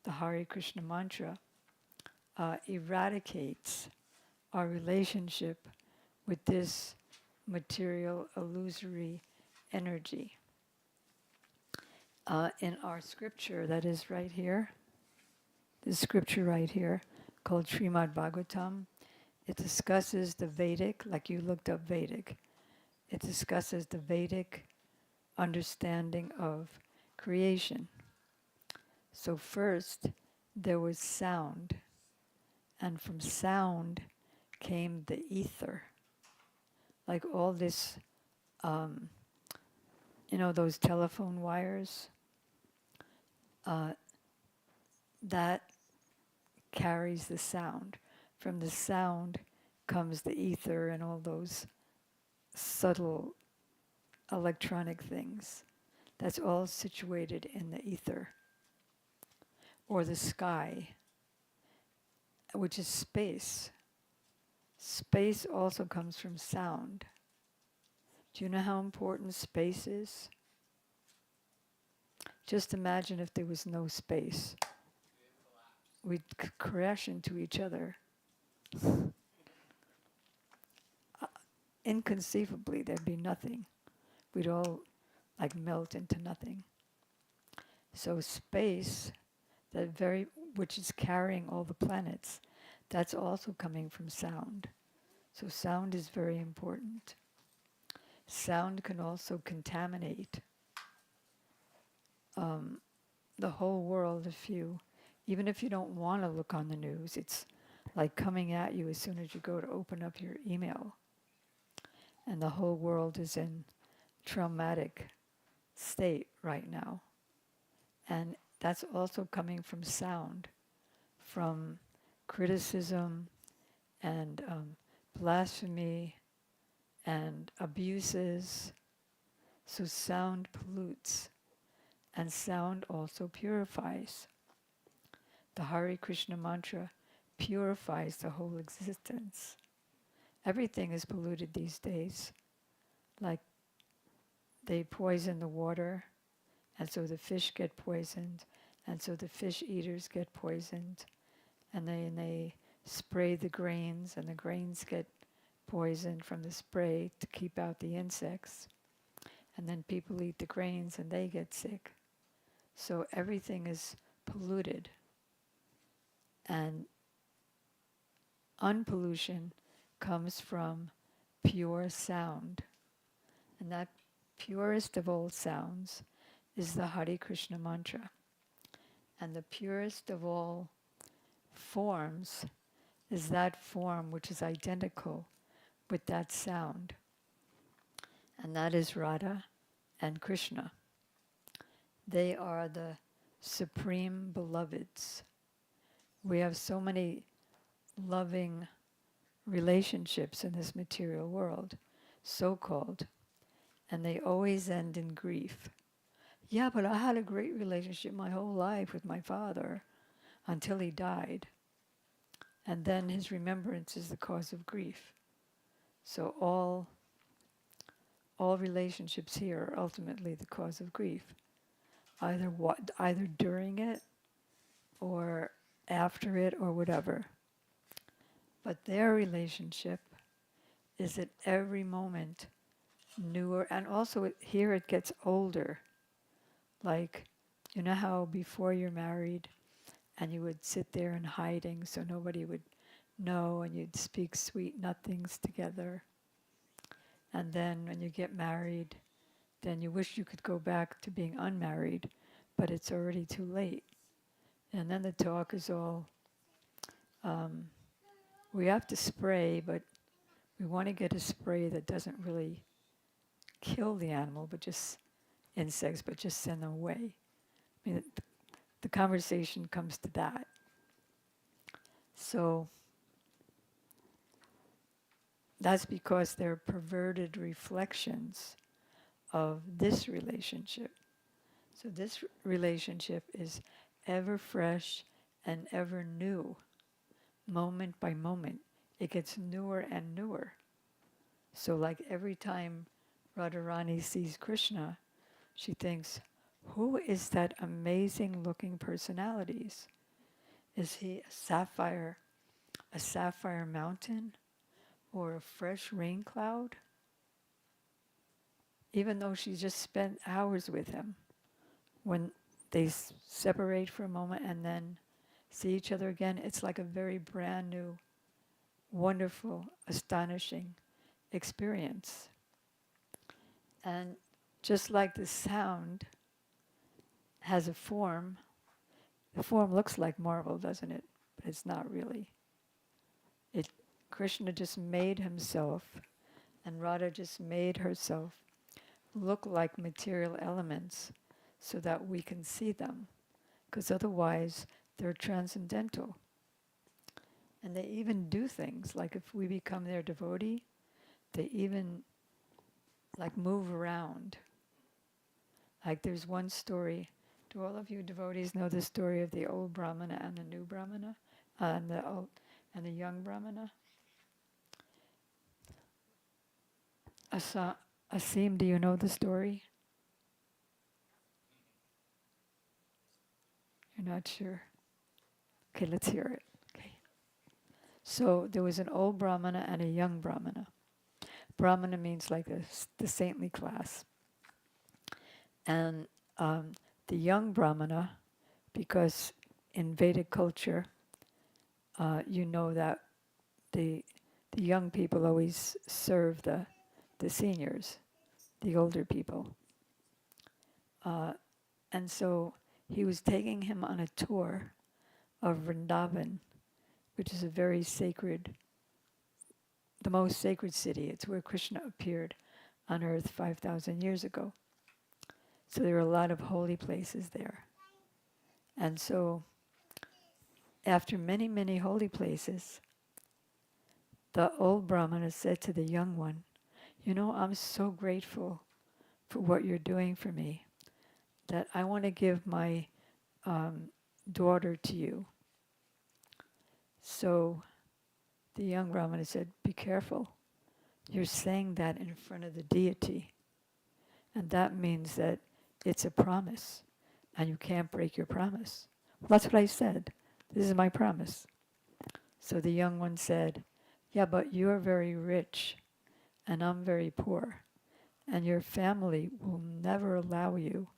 the Hare Krishna mantra, eradicates our relationship with this material illusory energy. In our scripture that is right here, this scripture right here called Srimad Bhagavatam, it discusses the Vedic, like you looked up Vedic, it discusses the Vedic understanding of creation. So first, there was sound, and from sound came the ether. Like all this, those telephone wires, that carries the sound. From the sound comes the ether and all those subtle electronic things. That's all situated in the ether or the sky, which is space. Space also comes from sound. Do you know how important space is? Just imagine if there was no space. We'd crash into each other. Inconceivably, there'd be nothing. We'd all like melt into nothing. So space, which is carrying all the planets, that's also coming from sound. So sound is very important. Sound can also contaminate the whole world even if you don't want to look on the news, it's like coming at you as soon as you go to open up your email. And the whole world is in traumatic state right now. And that's also coming from sound, from criticism and blasphemy and abuses. So sound pollutes, and sound also purifies. The Hare Krishna mantra purifies the whole existence. Everything is polluted these days. Like they poison the water, and so the fish get poisoned, and so the fish eaters get poisoned, and they spray the grains, and the grains get poisoned from the spray to keep out the insects. And then people eat the grains and they get sick. So everything is polluted. And unpollution comes from pure sound. And that purest of all sounds is the Hare Krishna mantra. And the purest of all forms is that form which is identical with that sound. And that is Radha and Krishna. They are the supreme beloveds. We have so many loving relationships in this material world, so-called, and they always end in grief. Yeah, but I had a great relationship my whole life with my father until he died. And then his remembrance is the cause of grief. So all relationships here are ultimately the cause of grief. Either during it or after it or whatever. But their relationship is at every moment newer, and also here it gets older. Like, you know how before you're married and you would sit there in hiding so nobody would know, and you'd speak sweet nothings together. And then when you get married, then you wish you could go back to being unmarried, but it's already too late. And then the talk is all, we have to spray, but we want to get a spray that doesn't really kill the animal, but just insects, but just send them away. I mean, the conversation comes to that. So that's because they're perverted reflections of this relationship. So this relationship is ever fresh and ever new, moment by moment. It gets newer and newer. So like every time Radharani sees Krishna, she thinks, who is that amazing looking personalities? Is he a sapphire mountain, or a fresh rain cloud? Even though she just spent hours with him, when they separate for a moment and then see each other again, it's like a very brand new, wonderful, astonishing experience. And just like the sound has a form, the form looks like marble, doesn't it? But it's not really. Krishna just made himself, and Radha just made herself look like material elements so that we can see them, because otherwise they're transcendental. And they even do things, like if we become their devotee, they even like move around. Like there's one story. Do all of you devotees know the story of the old Brahmana and the new Brahmana, and the old and the young Brahmana? Asim, do you know the story? You're not sure. Okay, let's hear it. Okay. So there was an old Brahmana and a young Brahmana. Brahmana means like the saintly class. And the young Brahmana, because in Vedic culture, you know that the young people always serve the seniors, the older people. And so he was taking him on a tour of Vrindavan, which is a very sacred, the most sacred city. It's where Krishna appeared on earth 5,000 years ago. So there are a lot of holy places there. And so after many, many holy places, the old Brahmana said to the young one, you know, I'm so grateful for what you're doing for me that I want to give my daughter to you. So the young Brahmana said, be careful. You're saying that in front of the deity. And that means that it's a promise and you can't break your promise. Well, that's what I said. This is my promise. So the young one said, yeah, but you're very rich and I'm very poor. And your family will never allow you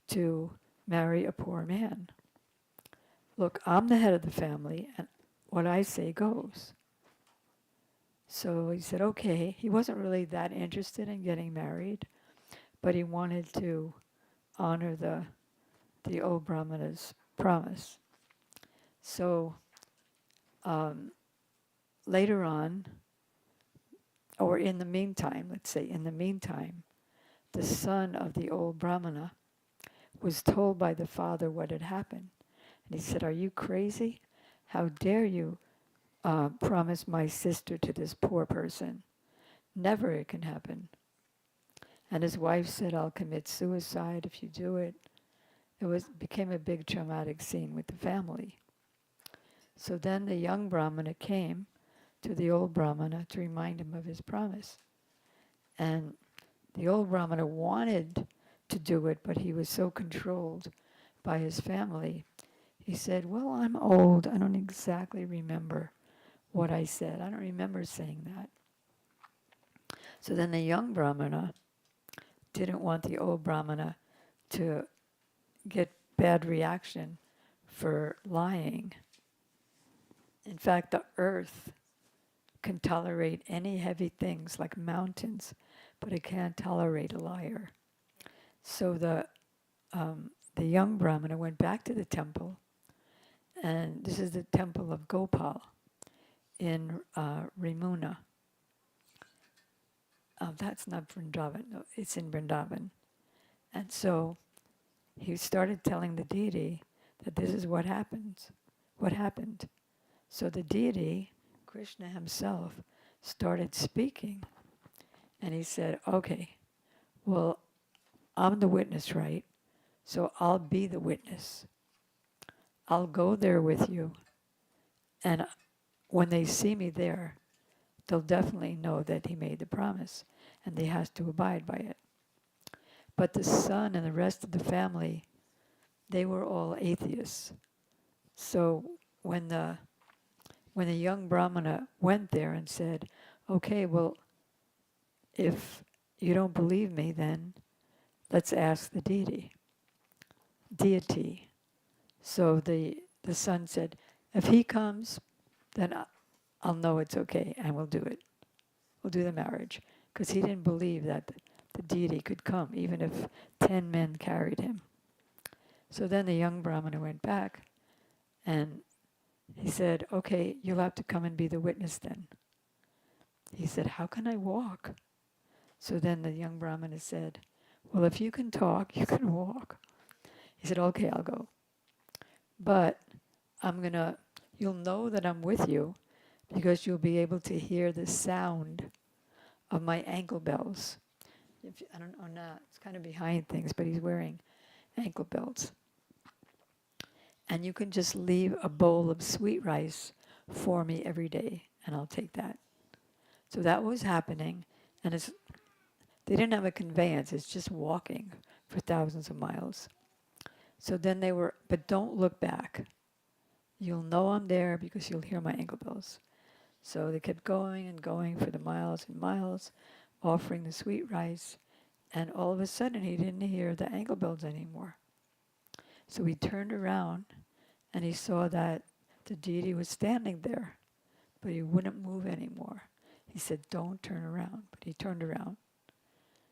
to marry a poor man. Look, I'm the head of the family and what I say goes. So he said, okay. He wasn't really that interested in getting married, but he wanted to honor the old Brahmana's promise. So later on, or in the meantime, let's say in the meantime, the son of the old Brahmana was told by the father what had happened. And he said, are you crazy? How dare you promise my sister to this poor person? Never it can happen. And his wife said, I'll commit suicide if you do it. It became a big traumatic scene with the family. So then the young Brahmana came to the old Brahmana to remind him of his promise. And the old Brahmana wanted to do it, but he was so controlled by his family. He said, well, I'm old. I don't exactly remember what I said. I don't remember saying that. So then the young Brahmana didn't want the old Brahmana to get bad reaction for lying. In fact, the earth can tolerate any heavy things like mountains, but it can't tolerate a liar. So the young Brahmana went back to the temple, and this is the temple of Gopal in Rimuna. That's not Vrindavan, no, it's in Vrindavan. And so he started telling the deity that this is what happened. So the deity, Krishna himself, started speaking. And he said, okay, well, I'm the witness, right? So I'll be the witness. I'll go there with you. And when they see me there, they'll definitely know that he made the promise and they have to abide by it. But the son and the rest of the family, they were all atheists. So when the young Brahmana went there and said, okay, well, if you don't believe me, then let's ask the deity. So the son said, if he comes, then I'll know it's okay and we'll do it. We'll do the marriage. Because he didn't believe that the deity could come, even if 10 men carried him. So then the young Brahmana went back and he said, okay, you'll have to come and be the witness then. He said, how can I walk? So then the young Brahmana said, well, if you can talk, you can walk. He said, okay, I'll go. But you'll know that I'm with you because you'll be able to hear the sound of my ankle bells. I don't know now, it's kind of behind things, but he's wearing ankle belts. And you can just leave a bowl of sweet rice for me every day, and I'll take that. So that was happening, and they didn't have a conveyance, it's just walking for thousands of miles. So then they were, but don't look back. You'll know I'm there because you'll hear my ankle bells. So they kept going and going for the miles and miles, offering the sweet rice, and all of a sudden he didn't hear the ankle bells anymore. So he turned around and he saw that the deity was standing there, but he wouldn't move anymore. He said, don't turn around, but he turned around.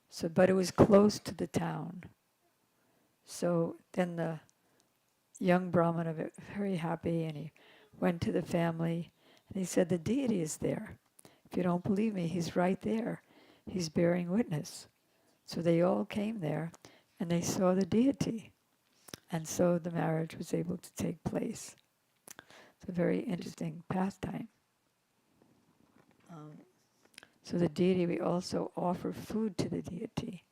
So, but it was close to the town. So then the young Brahmana was very happy, and he went to the family, and he said, the deity is there. If you don't believe me, he's right there. He's bearing witness. So they all came there, and they saw the deity. And so the marriage was able to take place. It's a very interesting pastime. So the deity, we also offer food to the deity,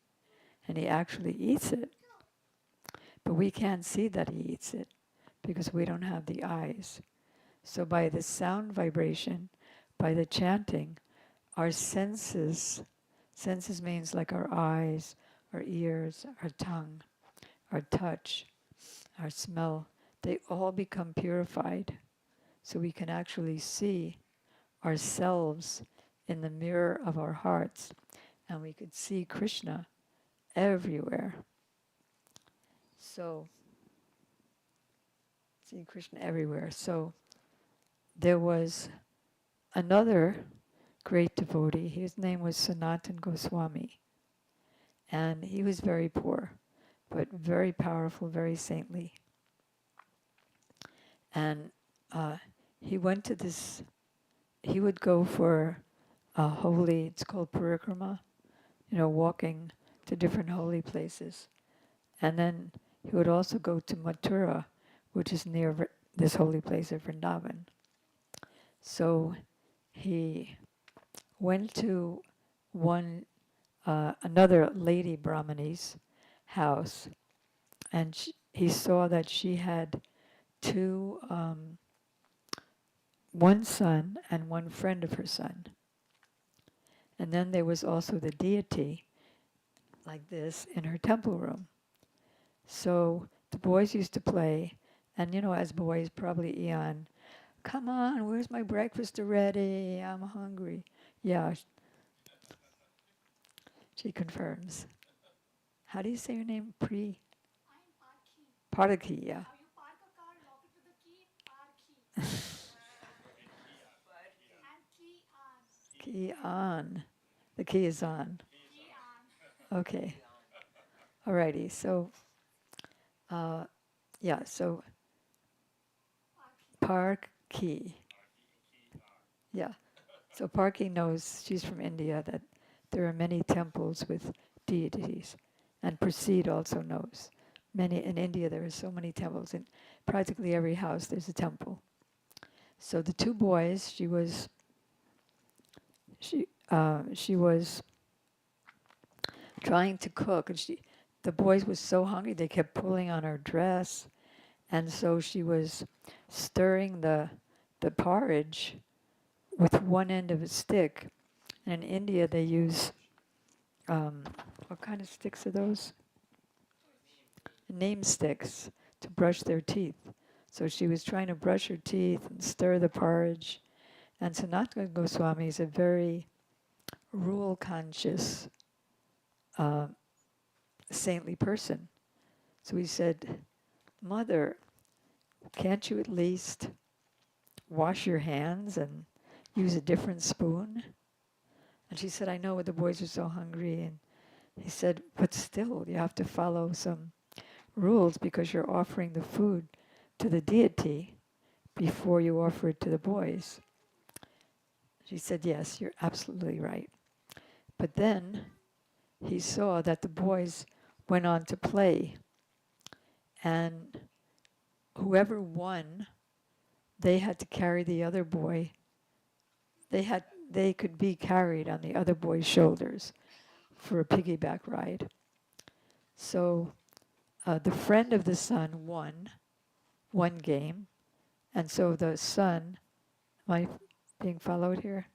and he actually eats it. But we can't see that he eats it because we don't have the eyes. So by the sound vibration, by the chanting, our senses means like our eyes, our ears, our tongue, our touch, our smell, they all become purified. So we can actually see ourselves in the mirror of our hearts, and we could see Krishna everywhere. So, see Krishna everywhere. So, there was another great devotee. His name was Sanatan Goswami. And he was very poor, but very powerful, very saintly. And he went to this, he would go for a holy, it's called parikrama, walking to different holy places. And then he would also go to Mathura, which is near this holy place of Vrindavan. So he went to another lady Brahmani's house, and he saw that she had one son and one friend of her son. And then there was also the deity, like this, in her temple room. So the boys used to play, and as boys, probably Eon, come on, where's my breakfast already? I'm hungry. Yeah, she confirms. How do you say your name? I'm Parki. Paraki, yeah. How you park a car, lock it with the key, Parki. And key on. Key on. The key is on. Key on. Okay. Alrighty. So, so Parki. Parki. Yeah. So Parki knows, she's from India, that there are many temples with deities. And Prasid also knows. In India there are so many temples. In practically every house there's a temple. So the two boys, she was trying to cook, and the boys were so hungry they kept pulling on her dress, and so she was stirring the porridge with one end of a stick. And in India they use what kind of sticks are those? Neem sticks to brush their teeth. So she was trying to brush her teeth and stir the porridge. And Sanatana Goswami is a very rule-conscious, saintly person. So he said, Mother, can't you at least wash your hands and use a different spoon? And she said, I know, the boys are so hungry. And he said, but still, you have to follow some rules because you're offering the food to the deity before you offer it to the boys. She said, yes, you're absolutely right. But then he saw that the boys went on to play, and whoever won, they had to carry the other boy. They could be carried on the other boy's shoulders for a piggyback ride. So the friend of the son won one game, and so the son, am I being followed here?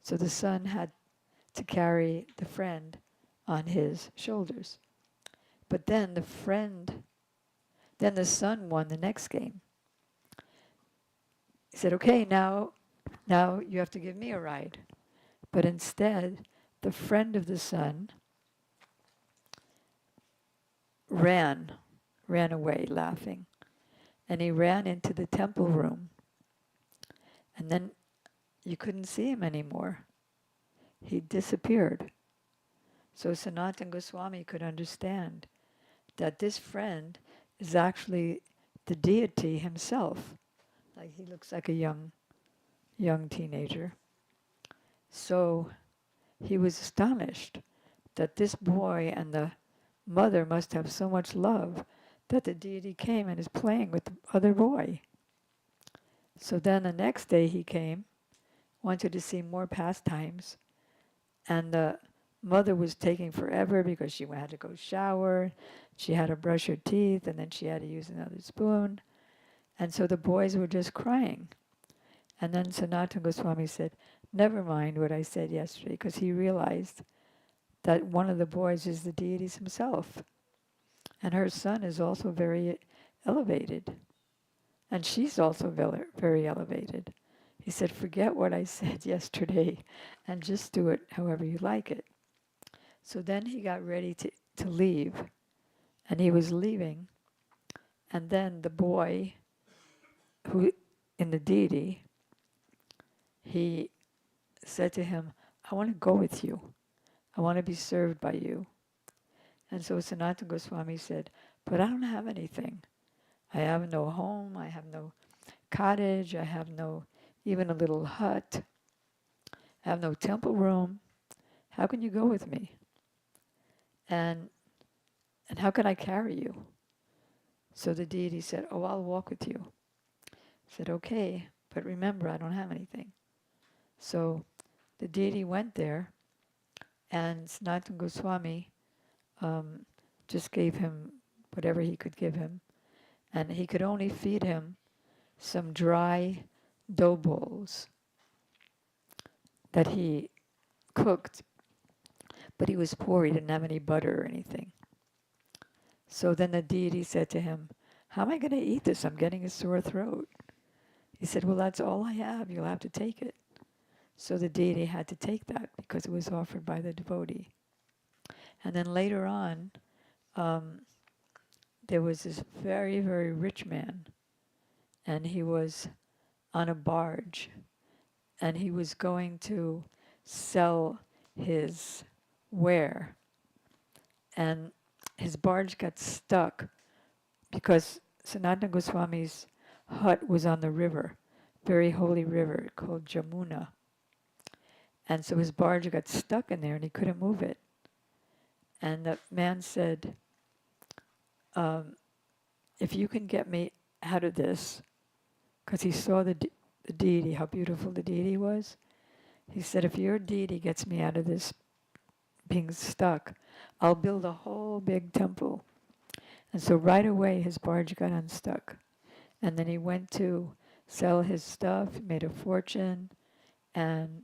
So the son had to carry the friend on his shoulders. But then then the son won the next game. He said, okay, now you have to give me a ride. But instead, the friend of the son ran away laughing. And he ran into the temple room. And then you couldn't see him anymore. He disappeared. So Sanatana Goswami could understand that this friend is actually the deity himself. Like he looks like a young teenager. So he was astonished that this boy and the mother must have so much love that the deity came and is playing with the other boy. So then the next day he came, wanted to see more pastimes, and the mother was taking forever because she had to go shower, she had to brush her teeth, and then she had to use another spoon. And so the boys were just crying. And then Sanatana Goswami said, never mind what I said yesterday, because he realized that one of the boys is the deity himself. And her son is also very elevated. And she's also very, very elevated. He said, forget what I said yesterday and just do it however you like it. So then he got ready to leave. And he was leaving. And then the boy, who in the deity, he said to him, I want to go with you. I want to be served by you. And so Sanatana Goswami said, but I don't have anything. I have no home, I have no cottage, I have no, even a little hut. I have no temple room. How can you go with me? And how can I carry you? So the deity said, oh, I'll walk with you. He said, okay, but remember, I don't have anything. So the deity went there, and Sanatana Goswami just gave him whatever he could give him, and he could only feed him some dry dough balls that he cooked, but he was poor, he didn't have any butter or anything. So then the deity said to him, how am I going to eat this? I'm getting a sore throat. He said, well, that's all I have. You'll have to take it. So the deity had to take that because it was offered by the devotee. And then later on, there was this very, very rich man, and he was on a barge, and he was going to sell his ware. And his barge got stuck because Sanatana Goswami's hut was on the river, very holy river called Jamuna. And so his barge got stuck in there and he couldn't move it. And the man said, if you can get me out of this, because he saw the deity, how beautiful the deity was. He said, if your deity gets me out of this being stuck, I'll build a whole big temple. And so right away his barge got unstuck. And then he went to sell his stuff, made a fortune, and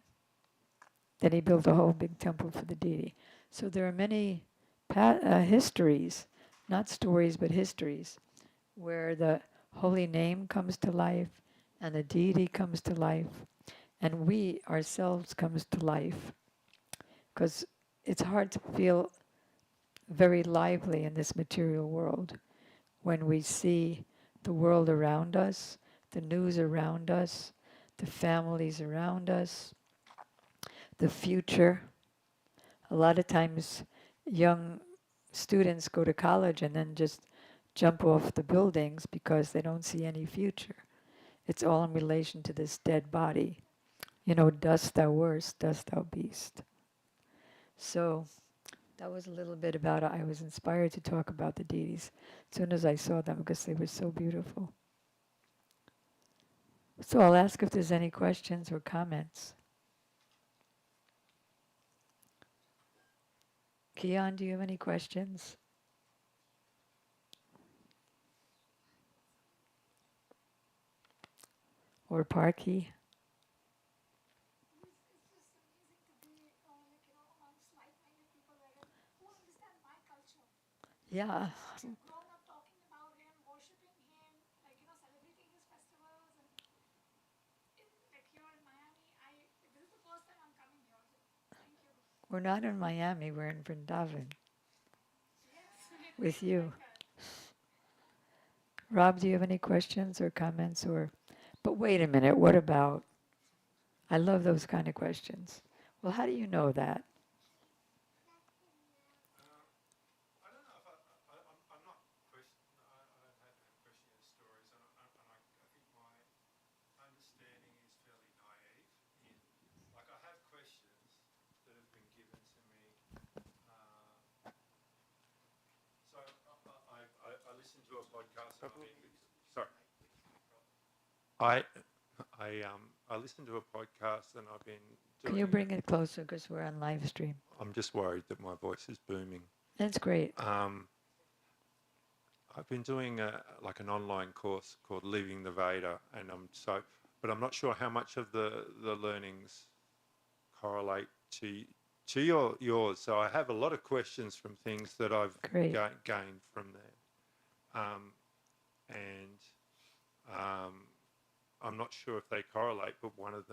then he built a whole big temple for the deity. So there are many histories, not stories, but histories, where the holy name comes to life, and the deity comes to life, and we ourselves comes to life. Because it's hard to feel very lively in this material world when we see the world around us, the news around us, the families around us, the future. A lot of times young students go to college and then just jump off the buildings because they don't see any future. It's all in relation to this dead body. You know, dust thou worst, dust thou beast. So that was a little bit about it. I was inspired to talk about the deities as soon as I saw them because they were so beautiful. So I'll ask if there's any questions or comments. Kian, do you have any questions? Or Parky? It's just amazing to be, like, amongst like-minded people who understand my culture. Yeah. Since you've grown up talking about him, worshiping him, like, celebrating his festivals, and like here in Miami, this is the first time I'm coming here. So thank you. We're not in Miami, we're in Vrindavan Yes, it with feels you. like that. Rob, do you have any questions or comments or but wait a minute, what about I love those kind of questions. Well, how do you know that? I don't know if I'm not question. I don't have questioning stories, and I think my understanding is fairly naive. In like I have questions that have been given to me. So I listened to a podcast. Sorry. I listened to a podcast and I've been Can doing. you bring it closer because we're on live stream? I'm just worried that my voice is booming. That's great. I've been doing like an online course called Leaving the Veda, and but I'm not sure how much of the learnings correlate to yours. So I have a lot of questions from things that I've Great. gained from there, and I'm not sure if they correlate, but one of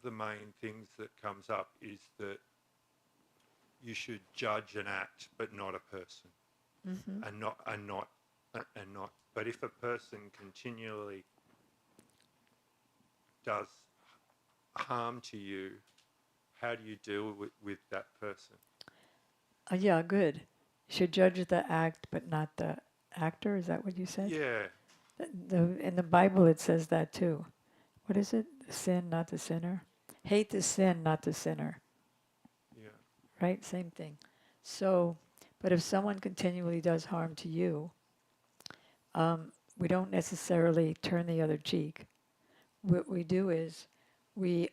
the main things that comes up is that you should judge an act, but not a person. and not. But if a person continually does harm to you, how do you deal with that person? Yeah, good. You should judge the act, but not the actor. Is that what you said? Yeah, In the Bible, it says that too. What is it? The sin, not the sinner. Hate the sin, not the sinner. yeah, Right? Same thing. So, but if someone continually does harm to you, we don't necessarily turn the other cheek. What we do is we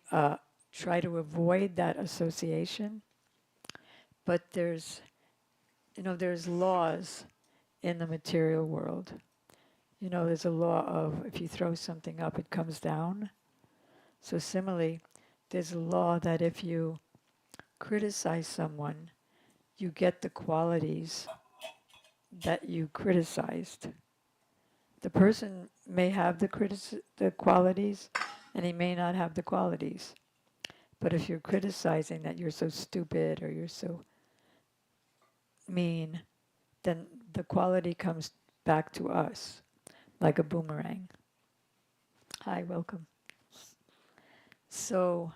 try to avoid that association, but there's laws in the material world. There's a law of if you throw something up, it comes down. So similarly, there's a law that if you criticize someone, you get the qualities that you criticized. The person may have the qualities, and he may not have the qualities. But if you're criticizing that you're so stupid or you're so mean, then the quality comes back to us like a boomerang. Hi, welcome. So,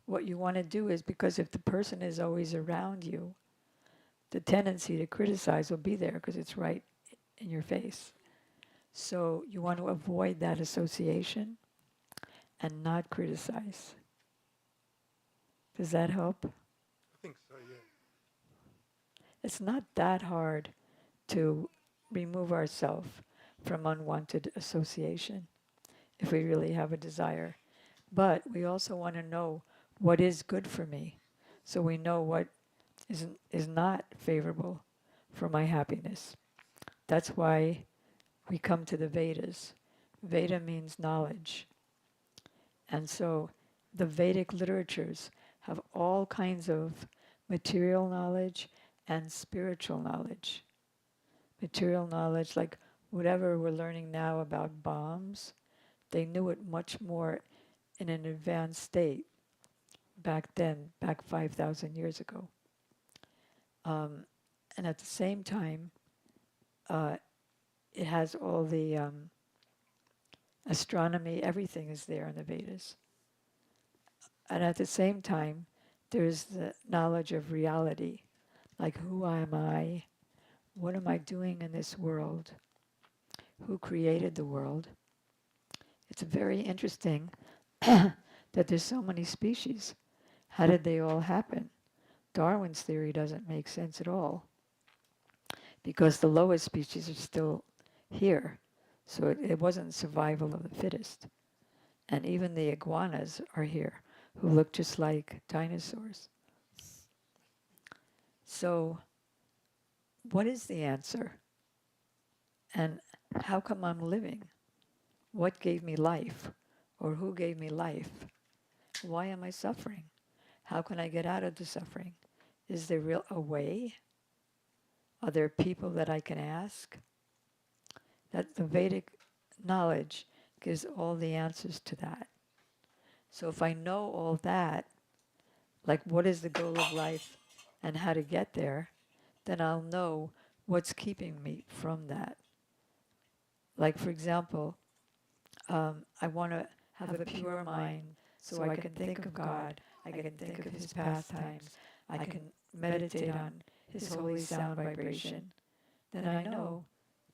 what you want to do is because if the person is always around you, the tendency to criticize will be there because it's right in your face. So, you want to avoid that association and not criticize. Does that help? I think so. Yeah. It's not that hard to remove ourselves from unwanted association if we really have a desire. But we also want to know what is good for me so we know what is not favorable for my happiness. That's why we come to the Vedas. Veda means knowledge. And so the Vedic literatures have all kinds of material knowledge and spiritual knowledge. Material knowledge, like whatever we're learning now about bombs, they knew it much more in an advanced state back then, back 5,000 years ago. And at the same time, it has all the astronomy, everything is there in the Vedas. And at the same time, there's the knowledge of reality, like who am I? What am I doing in this world? Who created the world? It's very interesting that there's so many species. How did they all happen? Darwin's theory doesn't make sense at all because the lowest species are still here. So it wasn't survival of the fittest. And even the iguanas are here, who look just like dinosaurs. So, what is the answer? And how come I'm living? What gave me life? Or who gave me life? Why am I suffering? How can I get out of the suffering? Is there a way? Are there people that I can ask? That the Vedic knowledge gives all the answers to that. So if I know all that, like what is the goal of life and how to get there, then I'll know what's keeping me from that. Like, for example, I want to have a pure mind so I can think of God, I can think of His pastimes, I can meditate on His holy sound vibration. Then I know,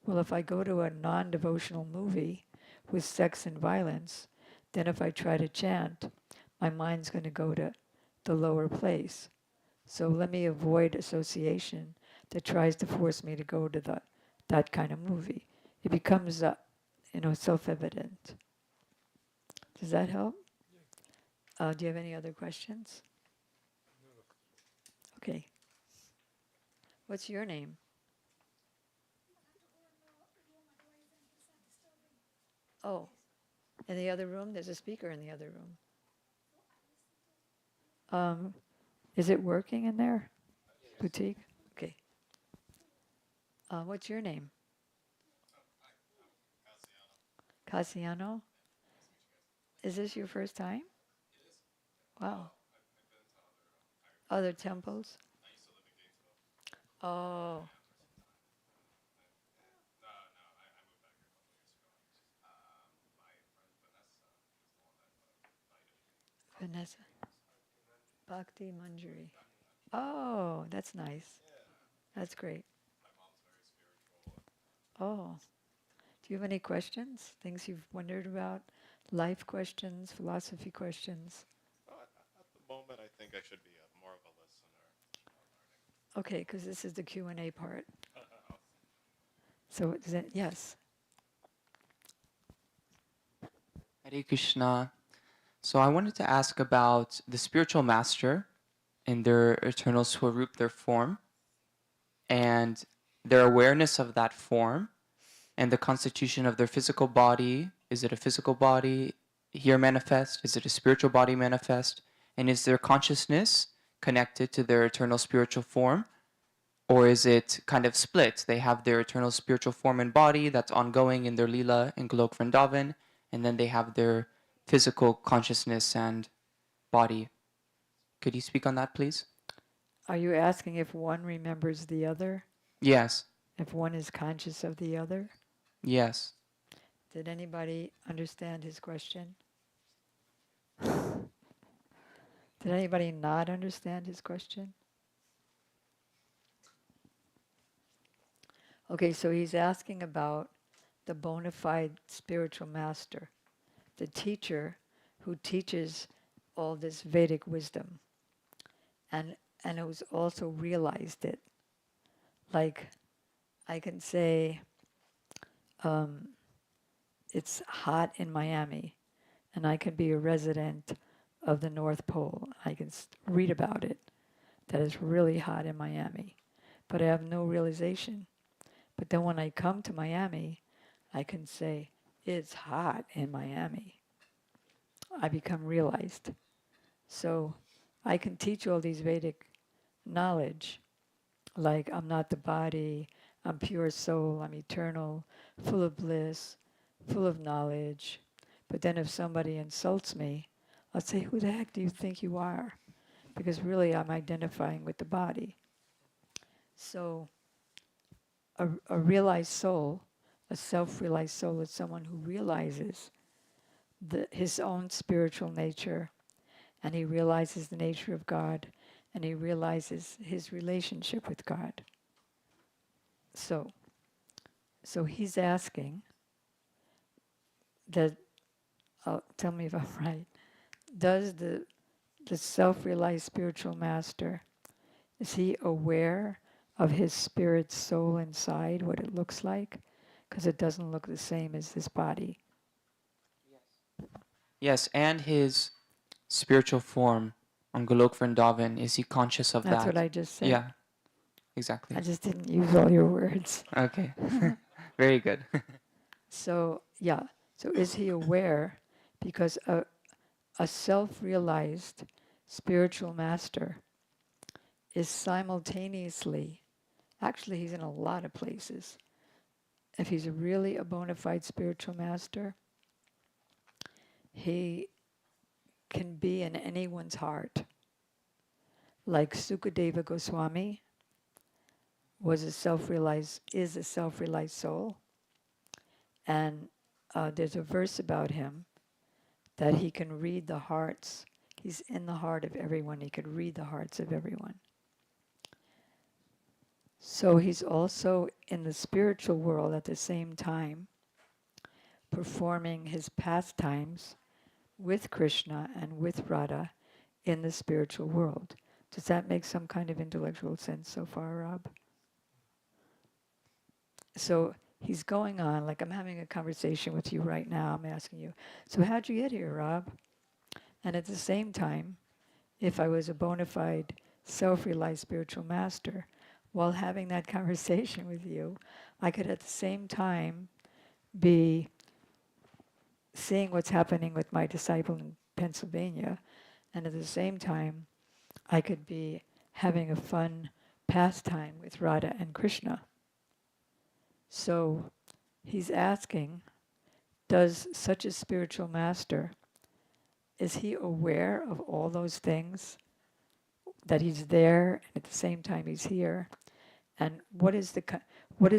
well, if I go to a non devotional movie with sex and violence, then if I try to chant, my mind's going to go to the lower place. So let me avoid association that tries to force me to go to that kind of movie. It becomes, self-evident. Does that help? Do you have any other questions? Okay. What's your name? Oh, in the other room? There's a speaker in the other room. Is it working in there? Boutique? Okay. What's your name? Cassiano? Is this your first time? Wow. Other temples? Oh. Vanessa. Bhakti Manjari. Oh, that's nice. That's great. Oh. Do you have any questions? Things you've wondered about? Life questions, philosophy questions? At the moment, I think I should be more of a listener. Okay, because this is the Q&A part. So, yes. Hare Krishna. So I wanted to ask about the spiritual master in their eternal swarup, their form, and their awareness of that form and the constitution of their physical body. Is it a physical body here manifest? Is it a spiritual body manifest? And is their consciousness connected to their eternal spiritual form? Or is it kind of split? They have their eternal spiritual form and body that's ongoing in their lila in Golok Vrindavan, and then they have their physical consciousness and body. Could you speak on that, please? Are you asking if one remembers the other? Yes. If one is conscious of the other? Yes. Did anybody understand his question? Did anybody not understand his question? Okay, so he's asking about the bona fide spiritual master, the teacher who teaches all this Vedic wisdom and who's also realized it. Like, I can say, it's hot in Miami, and I can be a resident of the North Pole. I can read about it, that it's really hot in Miami, but I have no realization. But then when I come to Miami, I can say, it's hot in Miami. I become realized. So I can teach all these Vedic knowledge, like I'm not the body, I'm pure soul, I'm eternal, full of bliss, full of knowledge. But then if somebody insults me, I'll say, who the heck do you think you are? Because really I'm identifying with the body. So a realized soul, a self-realized soul, is someone who realizes his own spiritual nature, and he realizes the nature of God, and he realizes his relationship with God. So he's asking that, tell me if I'm right, does the self-realized spiritual master, is he aware of his spirit soul inside, what it looks like? Because it doesn't look the same as this body. Yes, and his spiritual form on Golok Vrindavan, is he conscious of that? That's what I just said. Yeah. exactly? I just didn't use all your words. Okay. Very good. So, yeah. So, is he aware? Because a self realized spiritual master is simultaneously, actually, he's in a lot of places. If he's really a bona fide spiritual master, he can be in anyone's heart. Like Sukadeva Goswami was a self-realized, is a self-realized soul. And there's a verse about him that he can read the hearts. He's in the heart of everyone. He could read the hearts of everyone. So he's also in the spiritual world at the same time, performing his pastimes with Krishna and with Radha in the spiritual world. Does that make some kind of intellectual sense so far, Rob? So he's going on, like I'm having a conversation with you right now. I'm asking you, so how'd you get here, Rob? And at the same time, if I was a bona fide self-realized spiritual master, while having that conversation with you, I could at the same time be seeing what's happening with my disciple in Pennsylvania, and at the same time, I could be having a fun pastime with Radha and Krishna. So he's asking, does such a spiritual master, is he aware of all those things? That he's there and at the same time he's here? And what is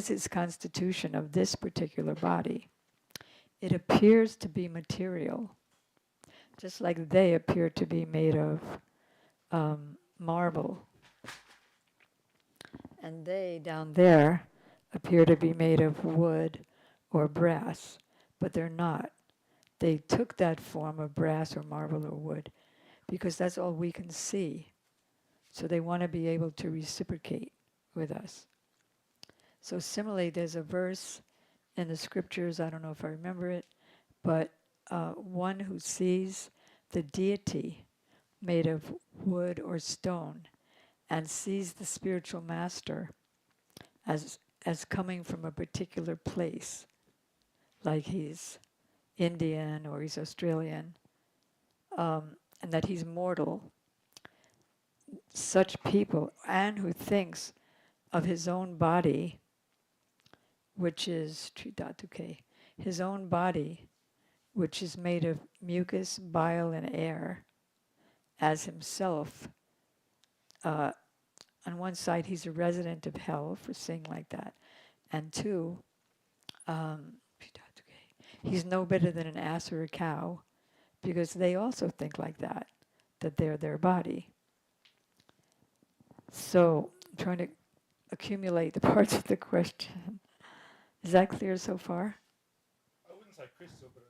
his constitution of this particular body? It appears to be material, just like they appear to be made of marble. And they down there appear to be made of wood or brass, but they're not. They took that form of brass or marble or wood because that's all we can see. So they want to be able to reciprocate with us. So similarly, there's a verse in the scriptures, I don't know if I remember it, but one who sees the deity made of wood or stone and sees the spiritual master as coming from a particular place, like he's Indian or he's Australian, and that he's mortal, such people, and who thinks of his own body, which is Tridatuke, his own body, which is made of mucus, bile, and air, as himself. On one side, he's a resident of hell for saying like that, and two, he's no better than an ass or a cow, because they also think like that they're their body. So I'm trying to accumulate the parts of the question. Is that clear so far? I wouldn't say crystal, but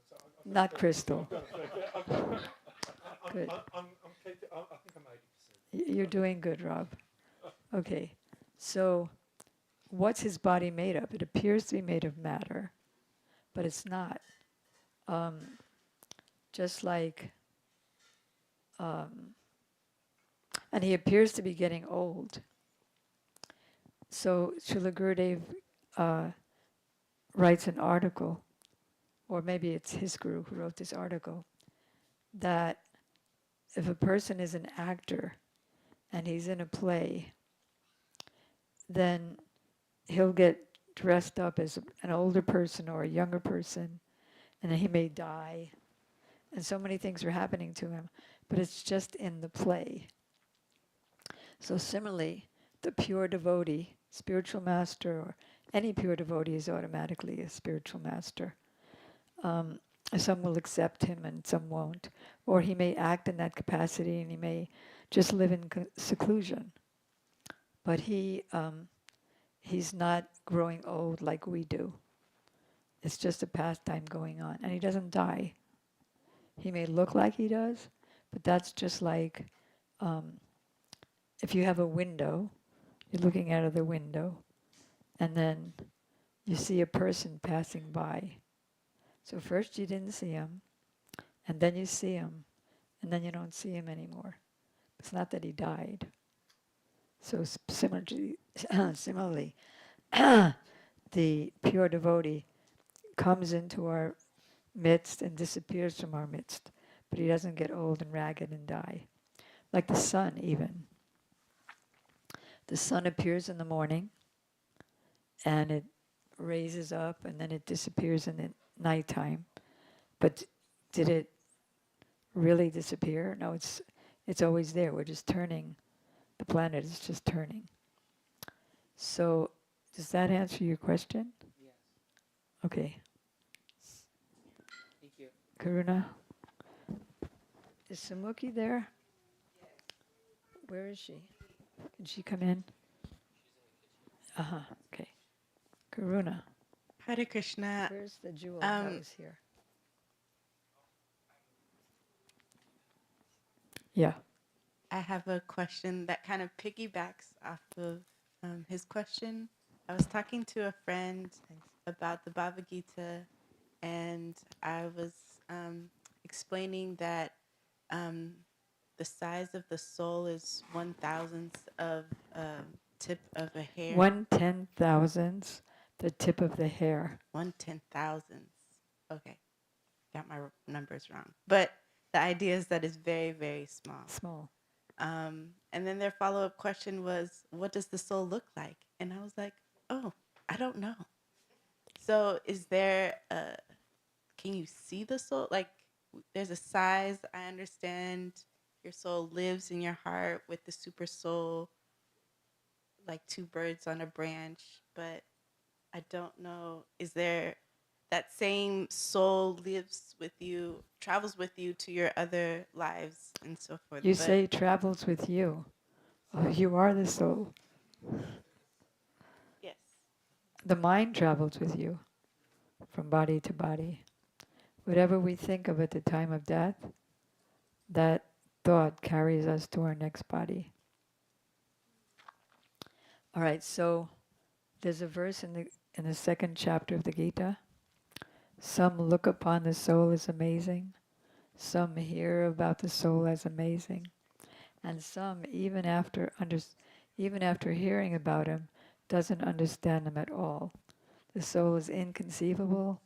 Not crystal. Good. I think I'm 80%. You're doing good, Rob. Okay. So what's his body made of? It appears to be made of matter, but it's not. Just like, and he appears to be getting old. So Srila Gurudev writes an article, or maybe it's his guru who wrote this article, that if a person is an actor and he's in a play, then he'll get dressed up as an older person or a younger person, and then he may die. And so many things are happening to him, but it's just in the play. So similarly, the pure devotee, spiritual master, or any pure devotee is automatically a spiritual master. Some will accept him and some won't. Or he may act in that capacity and he may just live in seclusion. But he's not growing old like we do. It's just a pastime going on. And he doesn't die. He may look like he does, but that's just like if you have a window, you're looking out of the window, and then you see a person passing by. So first you didn't see him, and then you see him, and then you don't see him anymore. It's not that he died. So similarly, Similarly, the pure devotee comes into our midst and disappears from our midst, but he doesn't get old and ragged and die. Like the sun, even. The sun appears in the morning and it raises up and then it disappears in the nighttime. But did it really disappear? No, it's always there. We're just turning. The planet is just turning. So, does that answer your question? Yes. Okay. Thank you. Karuna? Is Sumuki there? Where is she? Can she come in? Uh-huh, okay. Karuna, Hare Krishna. where's the jewel that Um, was here? Yeah. I have a question that kind of piggybacks off of his question. I was talking to a friend about the Bhagavad Gita, and I was explaining that the size of the soul is 1,000th of a tip of a hair. 1/10,000th, the tip of the hair. 1/10,000th. Okay, got my numbers wrong. But the idea is that it's very, very small. Small. And then their follow-up question was, what does the soul look like? And I was like, oh, I don't know. So is there can you see the soul? Like, there's a size. I understand your soul lives in your heart with the super soul, like two birds on a branch. But I don't know, is there that same soul lives with you, travels with you to your other lives and so forth? You But say travels with you. Oh, you are the soul. yes. The mind travels with you from body to body. Whatever we think of at the time of death, that thought carries us to our next body. All right, so there's a verse in the second chapter of the Gita. Some look upon the soul as amazing. Some hear about the soul as amazing. And some, even after hearing about him, doesn't understand them at all. The soul is inconceivable.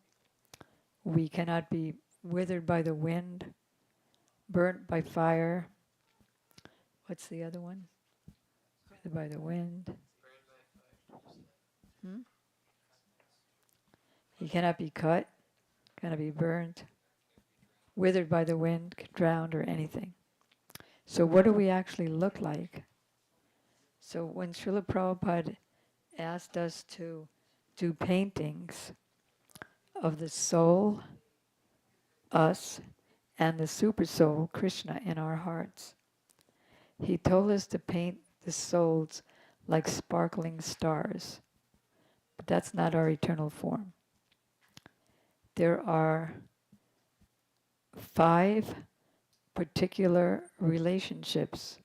We cannot be withered by the wind, burnt by fire. What's the other one? Withered by the wind. He cannot be cut, cannot be burnt, withered by the wind, drowned, or anything. So what do we actually look like? So when Srila Prabhupada asked us to do paintings of the soul, us, and the super soul, Krishna, in our hearts, he told us to paint the souls like sparkling stars. But that's not our eternal form. There are 5 particular relationships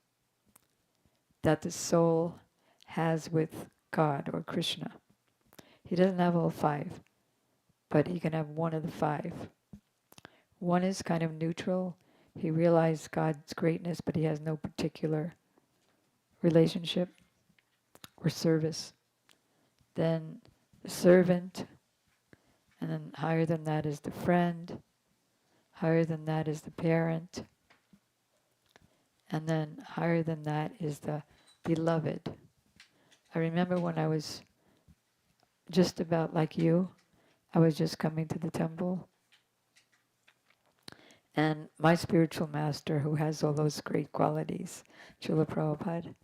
that the soul has with God or Krishna. He doesn't have all 5, but he can have one of the 5. One is kind of neutral. He realized God's greatness, but he has no particular relationship or service. Then the servant, and then higher than that is the friend, higher than that is the parent, and then higher than that is the beloved. I remember when I was just about like you, I was just coming to the temple, and my spiritual master, who has all those great qualities, Srila Prabhupada,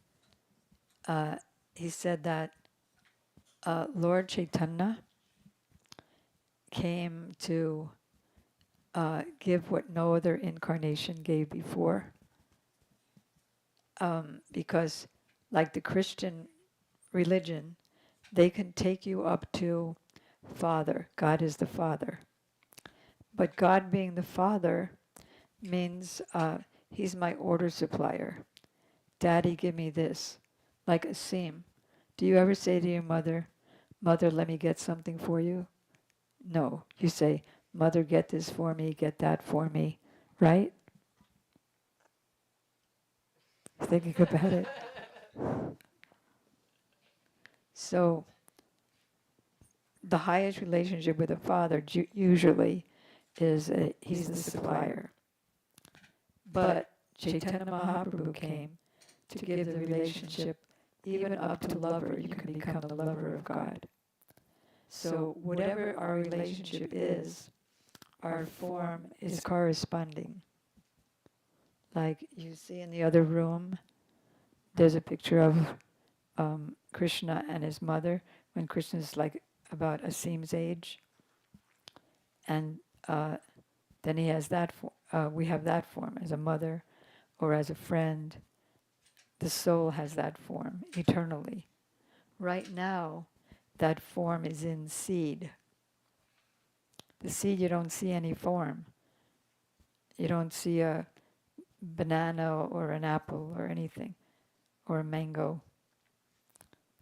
he said that Lord Chaitanya came to give what no other incarnation gave before. Because like the Christian religion, they can take you up to Father. God is the Father. But God being the Father means he's my order supplier. Daddy, give me this. Like Asim. Do you ever say to your mother, Mother, let me get something for you? No. You say, Mother, get this for me, get that for me. Right? Thinking about it. So the highest relationship with a father usually is he's the supplier. But Chaitanya Mahaprabhu came to give the relationship even up to lover. You can become the lover of God. So whatever our relationship is, our form is corresponding. Like you see in the other room, there's a picture of Krishna and his mother when Krishna is like about Asim's age, and then he has that. We have that form as a mother or as a friend. The soul has that form eternally. Right now, that form is in seed. The seed, you don't see any form. You don't see a banana or an apple or anything, or a mango.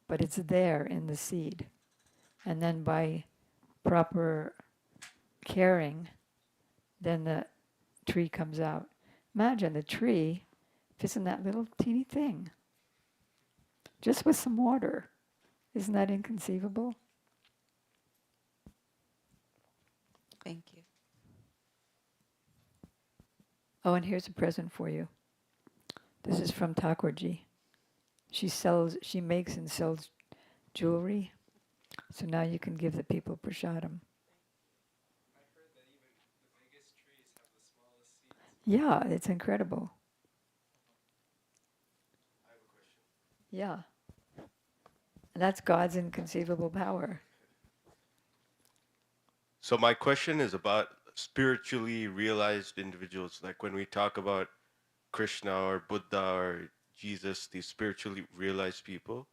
But it's there in the seed. And then by proper caring, then the tree comes out. Imagine the tree fits in that little teeny thing, just with some water. Isn't that inconceivable? Thank you. Oh, and here's a present for you. This is from Thakurji. She makes and sells jewelry. So now you can give the people prasadam. Yeah, it's incredible. Yeah. And that's God's inconceivable power. So my question is about spiritually realized individuals. Like when we talk about Krishna or Buddha or Jesus, these spiritually realized people.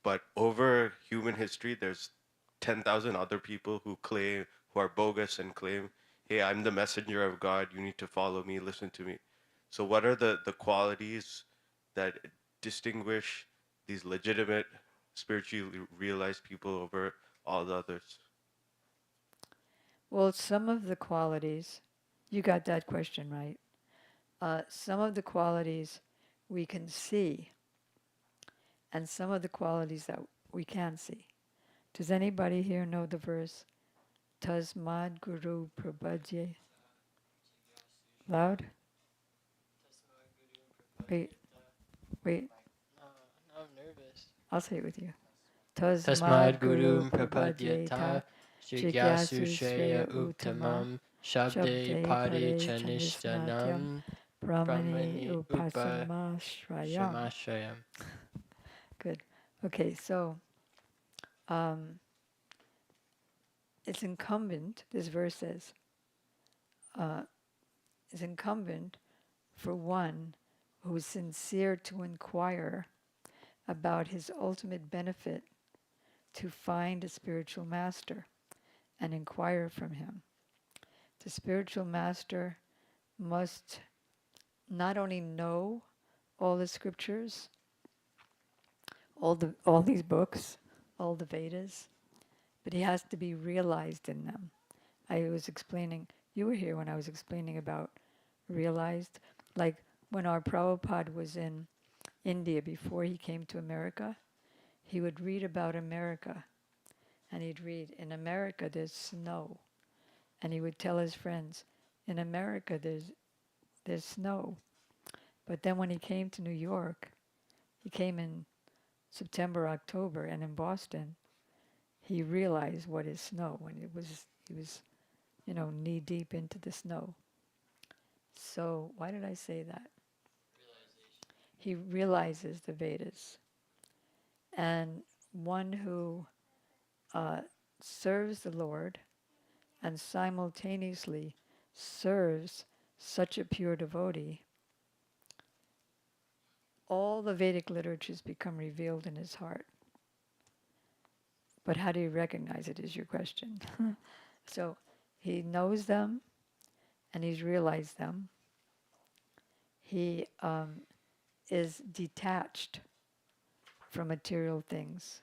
But over human history, there's 10,000 other people who are bogus and claim, hey, I'm the messenger of God. You need to follow me, listen to me. So what are the qualities that distinguish these legitimate, spiritually realized people over all the others? Well, some of the qualities, you got that question right. Some of the qualities we can see, and some of the qualities that we can't see. Does anybody here know the verse? Tasmad Guru Prabhajye. Loud? Wait, wait. No, I'm nervous. I'll say it with you. Tasmad Guru Prapadyata Jigyasu Shreya Uttamam Shabde Pade Chanishtanam Brahmani Brahmani Upasamashrayam. Upashamashayam. Good. Okay, so it's incumbent, this verse says, it's incumbent for one who is sincere to inquire about his ultimate benefit to find a spiritual master and inquire from him. The spiritual master must not only know all the scriptures, all these books, all the Vedas, but he has to be realized in them. I was explaining, you were here when I was explaining about realized, like when our Prabhupada was in India before he came to America, he would read about America, and he'd read, in America there's snow, and he would tell his friends, in America there's snow. But then when he came to New York, he came in September, October, and in Boston, he realized what is snow, and he was knee deep into the snow. So why did I say that? He realizes the Vedas. And one who serves the Lord and simultaneously serves such a pure devotee, all the Vedic literatures become revealed in his heart. But how do you recognize it is your question. So he knows them and he's realized them. He is detached from material things.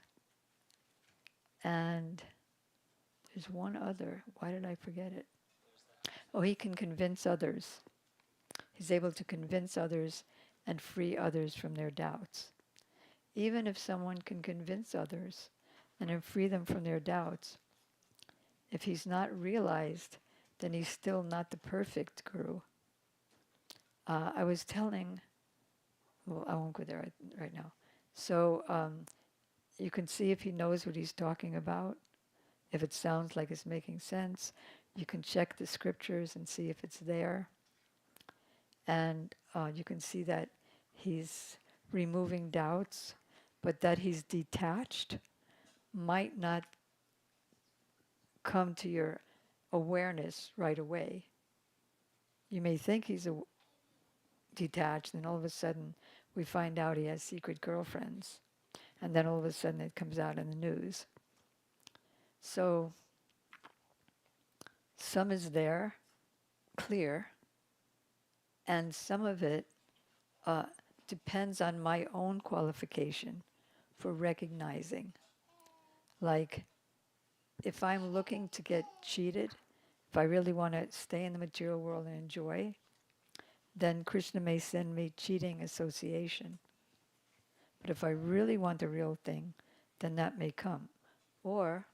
And there's one other. Why did I forget it? Oh, he can convince others. He's able to convince others and free others from their doubts. even if someone can convince others and then free them from their doubts, if he's not realized, then he's still not the perfect guru. I was telling, well, I won't go there right now. So you can see if he knows what he's talking about, if it sounds like it's making sense. You can check the scriptures and see if it's there. And you can see that he's removing doubts, but that he's detached might not come to your awareness right away. You may think he's detached, and all of a sudden we find out he has secret girlfriends. And then all of a sudden it comes out in the news. So some is there, clear, and some of it depends on my own qualification for recognizing. Like, if I'm looking to get cheated, if I really want to stay in the material world and enjoy, then Krishna may send me cheating association. But if I really want the real thing, then that may come. Or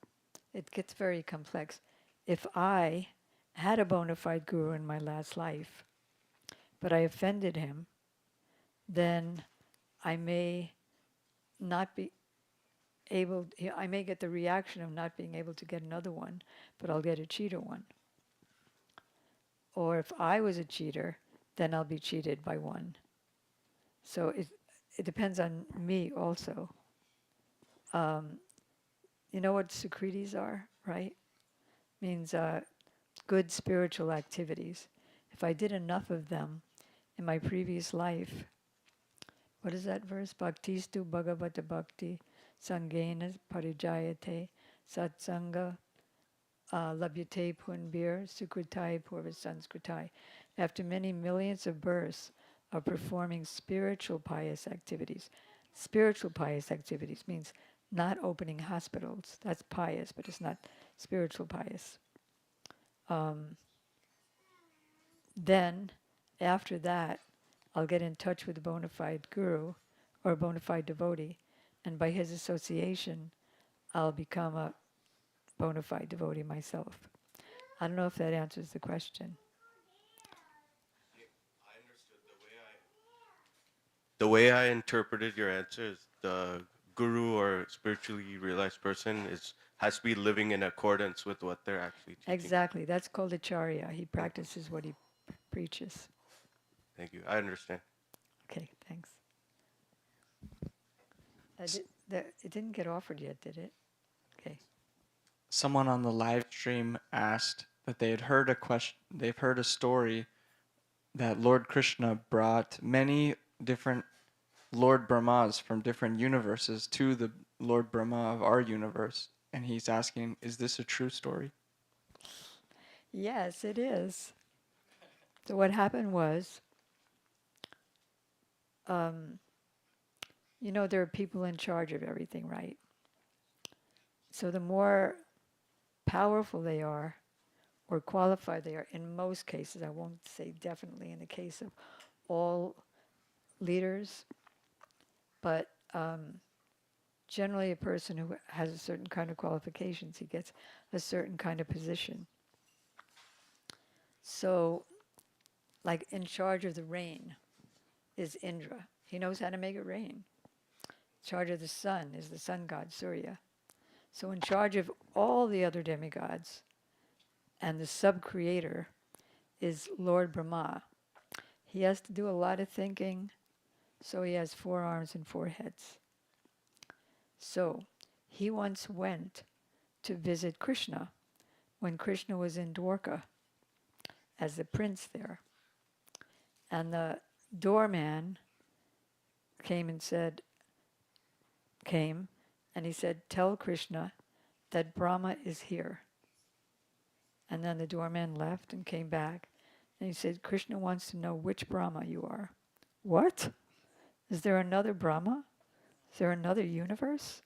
it gets very complex. If I had a bona fide guru in my last life, but I offended him, then I may not be able, I may get the reaction of not being able to get another one, but I'll get a cheater one. Or if I was a cheater, then I'll be cheated by one. So it depends on me also. You know what Sukritis are, right? Means good spiritual activities. If I did enough of them in my previous life, what is that verse? Bhaktistu bhagavata bhakti sangena parijayate satsanga labhyate punbir sukritai purva sanskritai. After many millions of births of performing spiritual pious activities means not opening hospitals. That's pious, but it's not spiritual pious. Then, after that, I'll get in touch with a bona fide guru or a bona fide devotee, and by his association, I'll become a bona fide devotee myself. I don't know if that answers the question. I understood the way I interpreted your answer is the guru or spiritually realized person has to be living in accordance with what they're actually teaching. Exactly. That's called acharya. He practices what he preaches. Thank you. I understand. Okay, thanks. It didn't get offered yet, did it? Okay. Someone on the live stream asked that they've heard a story that Lord Krishna brought many different Lord Brahmas from different universes to the Lord Brahma of our universe. And he's asking, is this a true story? Yes, it is. So what happened was, there are people in charge of everything, right? So the more powerful they are, or qualified they are, in most cases, I won't say definitely in the case of all leaders, but generally a person who has a certain kind of qualifications, he gets a certain kind of position. So, like in charge of the rain is Indra. He knows how to make it rain. In charge of the sun is the sun god Surya. So in charge of all the other demigods, and the sub-creator is Lord Brahma. He has to do a lot of thinking, so he has 4 arms and 4 heads. So he once went to visit Krishna when Krishna was in Dwarka as the prince there. And the doorman came and he said, tell Krishna that Brahma is here. And then the doorman left and came back. And he said, Krishna wants to know which Brahma you are. What? Is there another Brahma? Is there another universe?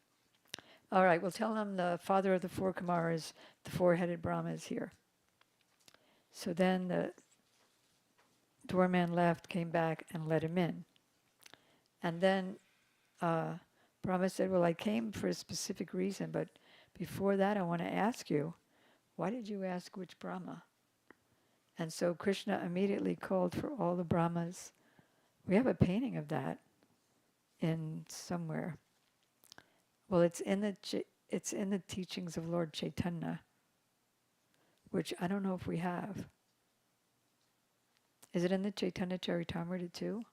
All right, well, tell him the father of the 4 Kumaras, the 4-headed Brahma, is here. So then the doorman left, came back, and let him in. And then Brahma said, well, I came for a specific reason, but before that I want to ask you, why did you ask which Brahma? And so Krishna immediately called for all the Brahmas. We have a painting of that in somewhere. Well, it's in the teachings of Lord Chaitanya, which I don't know if we have. Is it in the Chaitanya Charitamrita too?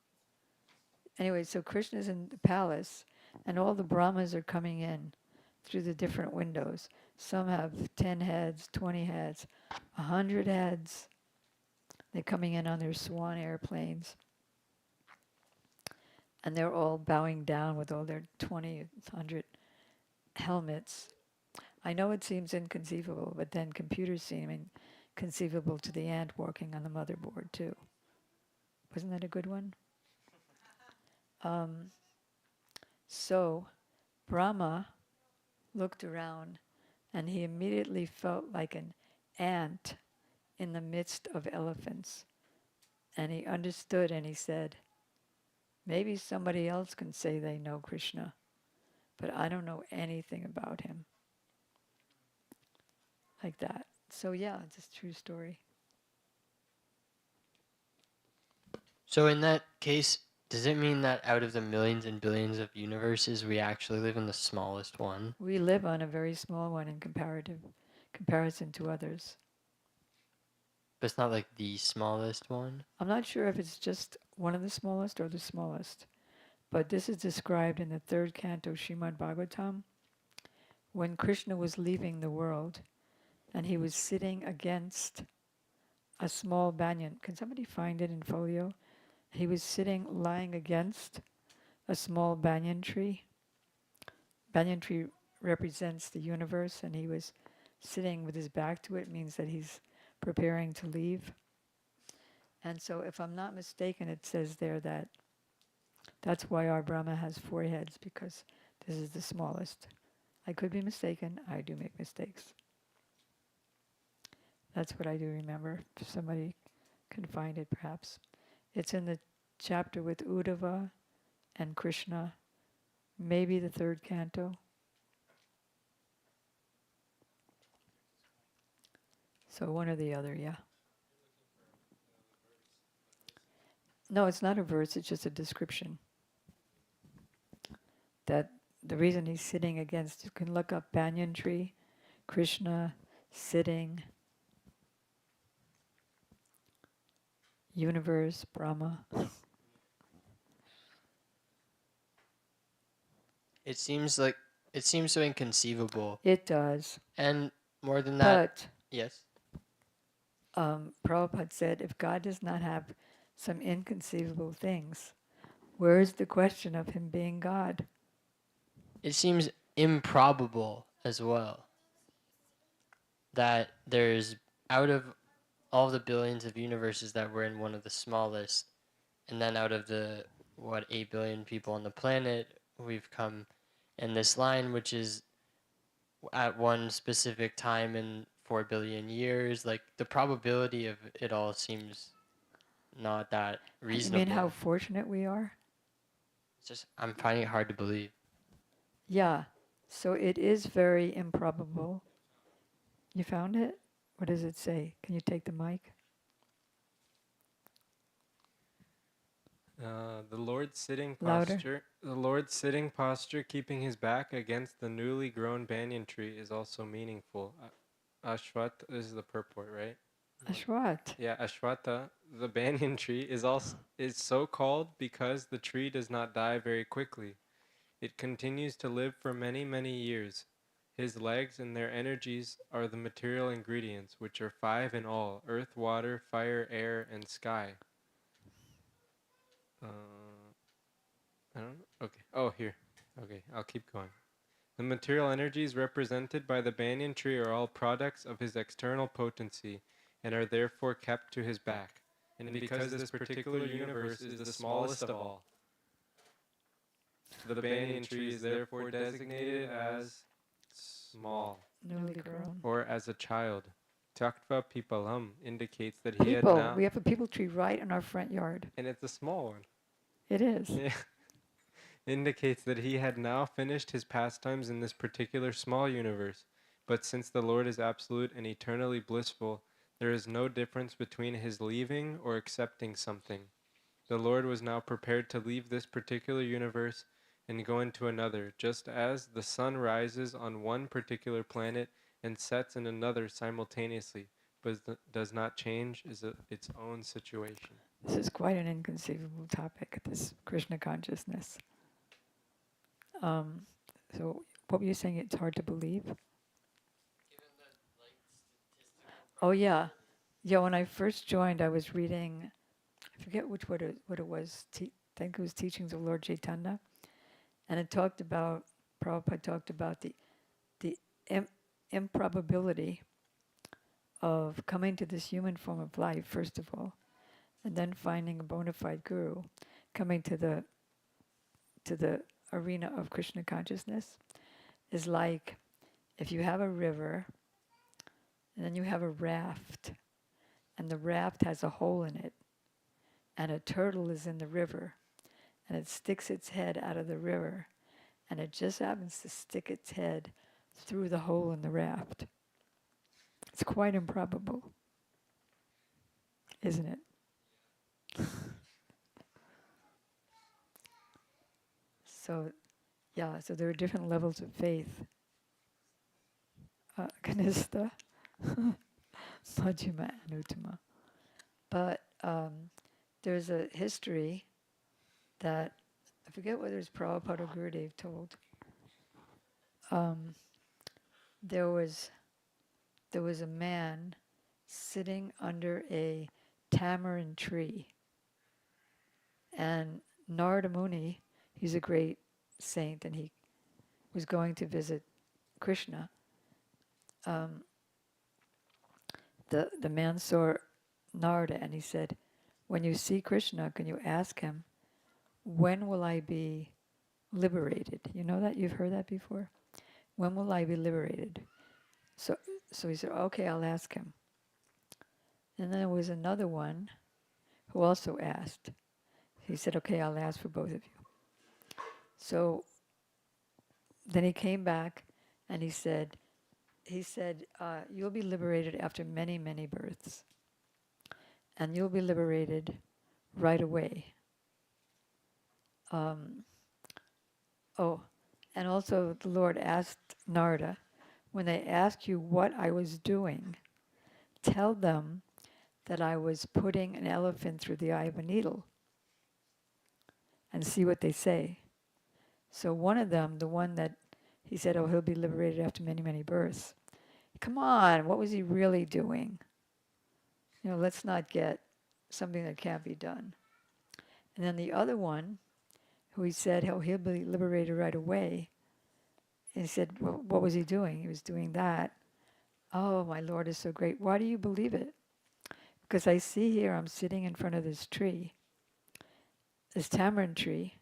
Anyway, so Krishna's in the palace, and all the Brahmas are coming in through the different windows. Some have 10 heads, 20 heads, 100 heads. They're coming in on their swan airplanes. And they're all bowing down with all their 20, 100 helmets. I know it seems inconceivable, but then computers seem inconceivable to the ant walking on the motherboard too. Wasn't that a good one? So Brahma looked around and he immediately felt like an ant in the midst of elephants. And he understood and he said, maybe somebody else can say they know Krishna, but I don't know anything about him. Like that. So yeah, it's a true story. So in that case, does it mean that out of the millions and billions of universes, we actually live in the smallest one? We live on a very small one in comparison to others. But it's not like the smallest one? I'm not sure if it's just one of the smallest or the smallest, but this is described in the third canto Srimad Bhagavatam when Krishna was leaving the world and he was sitting against a small banyan. Can somebody find it in folio? He was lying against a small banyan tree. Banyan tree represents the universe, and he was sitting with his back to it, means that he's preparing to leave. And so if I'm not mistaken, it says there that that's why our Brahma has 4 heads, because this is the smallest. I could be mistaken. I do make mistakes. That's what I do remember. If somebody can find it, perhaps. It's in the chapter with Uddhava and Krishna, maybe the 3rd canto. So one or the other, yeah. No, it's not a verse, it's just a description. That the reason he's sitting against, you can look up banyan tree, Krishna sitting, universe, Brahma. It seems so inconceivable. It does. And more than that, yes. Prabhupada said, if God does not have some inconceivable things, where is the question of him being God? It seems improbable as well that there's, out of all the billions of universes, that we're in one of the smallest, and then out of the 8 billion people on the planet, we've come in this line, which is at one specific time in 4 billion years. Like, the probability of it all seems not that reasonable. You mean how fortunate we are? It's just, I'm finding it hard to believe. Yeah, so it is very improbable. You found it? What does it say? Can you take the mic? The Lord's sitting Louder. posture. The Lord's sitting posture, keeping his back against the newly grown banyan tree, is also meaningful. Ashwat, this is the purport, right? Ashwat. Yeah, Ashwata, the banyan tree, is so called because the tree does not die very quickly. It continues to live for many, many years. His legs and their energies are the material ingredients, which are 5 in all: earth, water, fire, air, and sky. I don't know. Okay. Oh, here. Okay, I'll keep going. The material energies represented by the banyan tree are all products of his external potency and are therefore kept to his back. And because this particular universe is the smallest of all, the banyan tree is therefore designated as small, Newly grown. or as a child. Taktva Pipalam indicates that he had People. now... We have a people tree right in our front yard. And it's a small one. It is. Yeah. indicates that he had now finished his pastimes in this particular small universe. But since the Lord is absolute and eternally blissful, there is no difference between his leaving or accepting something. The Lord was now prepared to leave this particular universe and go into another, just as the sun rises on one particular planet and sets in another simultaneously, but does not change its own situation. This is quite an inconceivable topic, this Krishna consciousness. So what were you saying? It's hard to believe? Oh, yeah. Yeah, when I first joined, I was reading, I forget what it was, I think it was Teachings of Lord Chaitanya. And it talked about, Prabhupada talked about the improbability of coming to this human form of life, first of all, and then finding a bona fide guru, coming to the arena of Krishna consciousness, is like if you have a river and then you have a raft, and the raft has a hole in it, and a turtle is in the river, and it sticks its head out of the river, and it just happens to stick its head through the hole in the raft. It's quite improbable, isn't it? So, yeah, so there are different levels of faith. Kanista, Majjhima, and Uttama. But there's a history that, I forget whether it's Prabhupada or Gurudev told. There was a man sitting under a tamarind tree. And Narada Muni, he's a great saint, and he was going to visit Krishna. The man saw Narada, and he said, when you see Krishna, can you ask him, when will I be liberated? You know that? You've heard that before? When will I be liberated? So he said, okay, I'll ask him. And then there was another one who also asked. He said, okay, I'll ask for both of you. So then he came back and he said, you'll be liberated after many, many births. And you'll be liberated right away. And also the Lord asked Narada, when they ask you what I was doing, tell them that I was putting an elephant through the eye of a needle, and see what they say. So one of them, the one that he said, oh, he'll be liberated after many, many births. Come on, what was he really doing? Let's not get something that can't be done. And then the other one, who he said, oh, he'll be liberated right away. And he said, well, what was he doing? He was doing that. Oh, my Lord is so great. Why do you believe it? Because I see here, I'm sitting in front of this tree, this tamarind tree,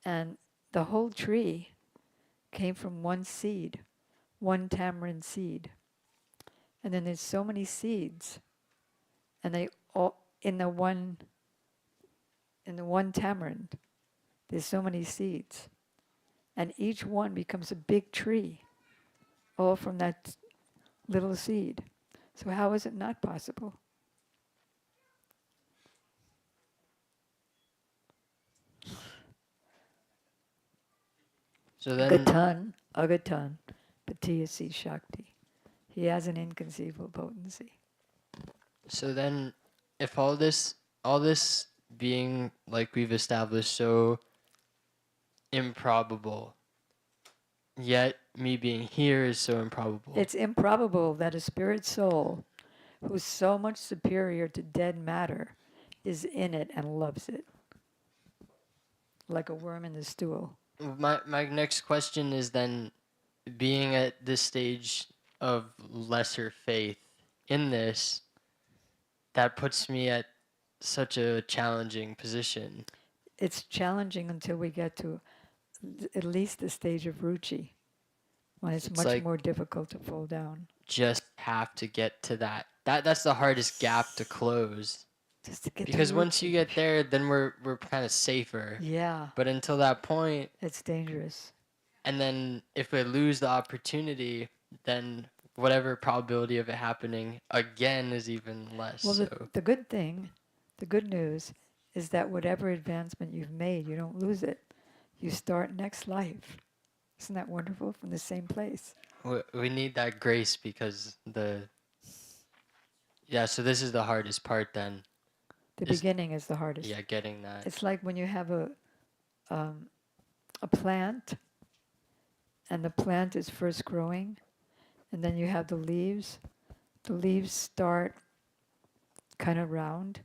and the whole tree came from one seed, one tamarind seed. And then there's so many seeds, and they all in the one tamarind, there's so many seeds, and each one becomes a big tree, all from that little seed. So how is it not possible? So then, Agatan, Patiyasi Shakti. He has an inconceivable potency. So then, if all this being, like we've established, so improbable, yet me being here is so improbable. It's improbable that a spirit soul who's so much superior to dead matter is in it and loves it, like a worm in the stool. My next question is then, being at this stage of lesser faith in this, that puts me at such a challenging position. It's challenging until we get to at least the stage of ruchi, when it's much like more difficult to fall down. Just have to get to that. That's the hardest gap to close. just to get Because the once you roots. get there, then we're kind of safer. Yeah, But until that point, it's dangerous. and then if we lose the opportunity, then whatever probability of it happening again is even less. Well, So the good thing, the good news, is that whatever advancement you've made, you don't lose it. You start next life. Isn't that wonderful? From the same place. we need that grace because so this is the hardest part then. The Is- beginning is the hardest. Yeah, getting that. It's like when you have a plant, and the plant is first growing, and then you have the leaves. The leaves start kind of round,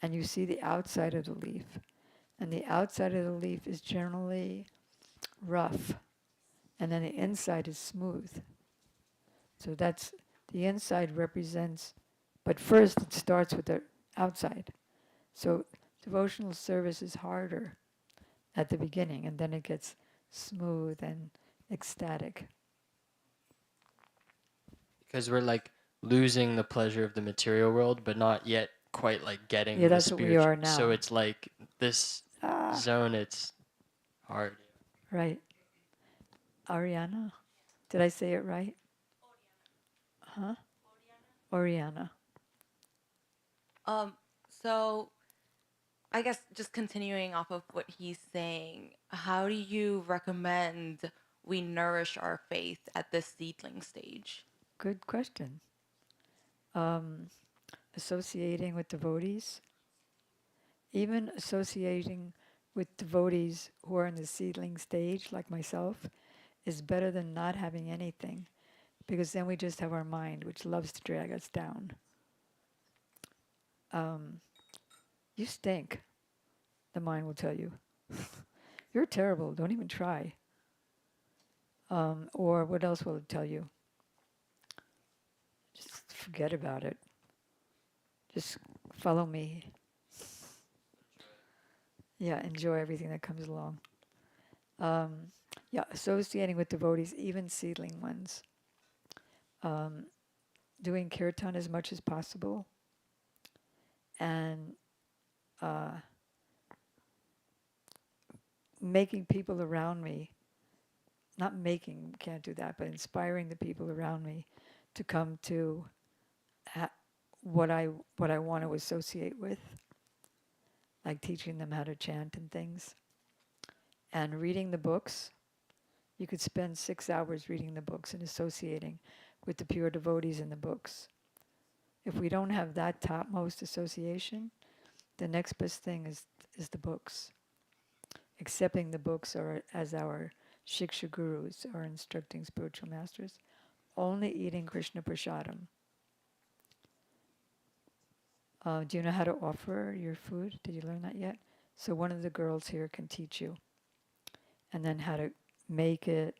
and you see the outside of the leaf. And the outside of the leaf is generally rough, and then the inside is smooth. So that's the inside represents, but first it starts with the outside. So devotional service is harder at the beginning, and then it gets smooth and ecstatic. Because we're like losing the pleasure of the material world, but not yet quite like getting Yeah, the that's what we spiritual. are now. So it's like this Ah, zone, it's hard. right. Ariana? Did I say it right? Huh? Oriana. So I guess just continuing off of what he's saying, how do you recommend we nourish our faith at this seedling stage? Good question. Associating with devotees, even associating with devotees who are in the seedling stage, like myself, is better than not having anything, because then we just have our mind, which loves to drag us down. You stink, the mind will tell you. You're terrible, don't even try. Or what else will it tell you? Just forget about it. Just follow me. Yeah, enjoy everything that comes along. Associating with devotees, even seedling ones. Doing kirtan as much as possible. And making people around me, not making, can't do that, but inspiring the people around me to come to what I want to associate with, like teaching them how to chant and things. And reading the books. You could spend 6 hours reading the books and associating with the pure devotees in the books. If we don't have that topmost association, the next best thing is the books. Accepting the books as our Shiksha gurus, our instructing spiritual masters. Only eating Krishna prasadam. Do you know how to offer your food? Did you learn that yet? So one of the girls here can teach you. And then how to make it,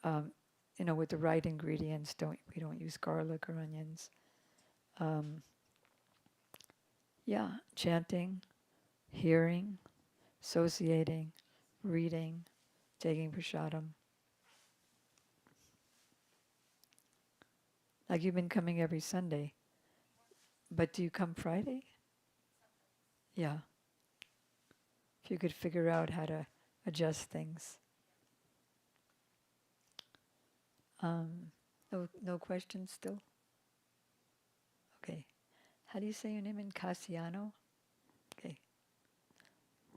with the right ingredients. We don't use garlic or onions. Chanting, hearing, associating, reading, taking prasadam. Like you've been coming every Sunday. But do you come Friday? Yeah. If you could figure out how to adjust things. No questions still? Okay. How do you say your name in Cassiano? Okay.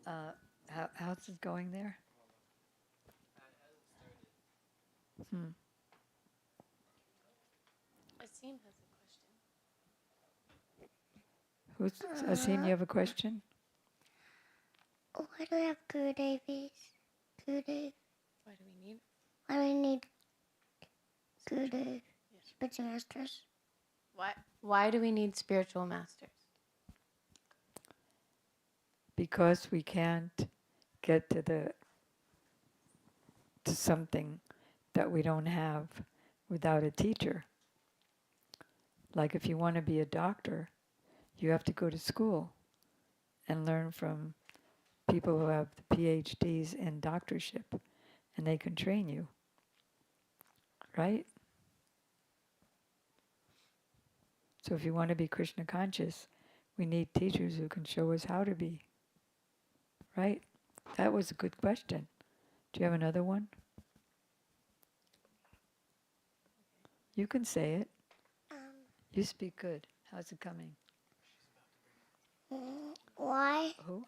How's it going there? Asim has a question. Asim, you have a question? Why do we have Gurudev? Gurudev? Why do we need? Why do we need Gurudev? Spiritual masters? Why do we need spiritual masters? Because we can't get to something that we don't have without a teacher. Like if you want to be a doctor, you have to go to school and learn from people who have PhDs in doctorship, and they can train you. Right? So if you want to be Krishna conscious, We need teachers who can show us how to be. Right? That was a good question. Do you have another one? You can say it. You speak good. How's it coming? Why Who?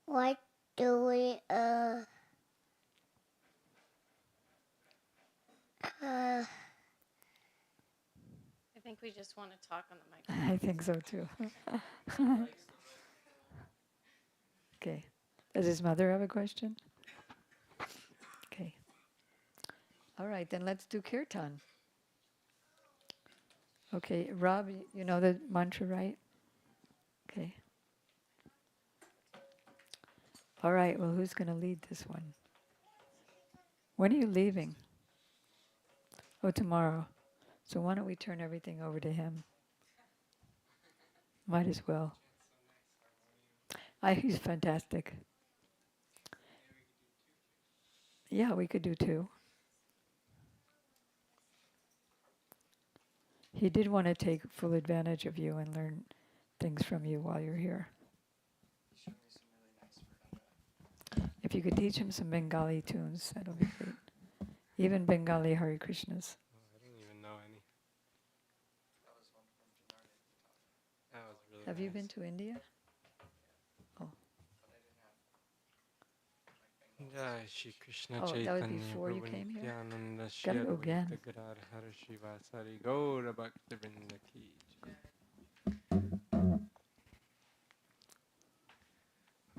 why do we I think we just want to talk on the microphone. I think so too. Okay. Does his mother have a question? Okay. All right, then let's do kirtan. Okay, Rob, you know the mantra, right? Okay. All right, well, who's going to lead this one? When are you leaving? Oh, tomorrow. So why don't we turn everything over to him? Might as well. He's fantastic. Yeah, we could do two. He did want to take full advantage of you and learn things from you while you're here. If you could teach him some Bengali tunes, that'll be great. Even Bengali Hare Krishnas. I don't even know any. That was really Have you nice. been to India? Oh, Jai Shri Krishna Oh, that was Chaitanya before you Prabhu came here? Nityananda Shri Gotta go Advaita again. Gadadhara Srivasari Gaura Bhaktivinoda Ki Jai.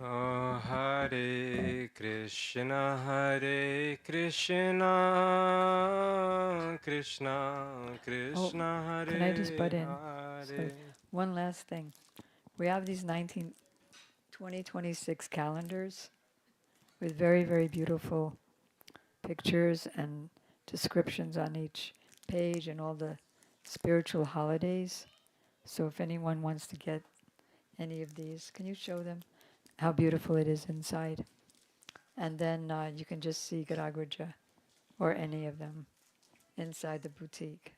Oh, Hare Krishna, Krishna Krishna, Hare can I just butt in? Hare. Sorry. One last thing. We have these 2026 calendars with very, very beautiful pictures and descriptions on each page and all the spiritual holidays. So if anyone wants to get any of these, can you show them how beautiful it is inside? And then you can just see Garagraja or any of them inside the boutique.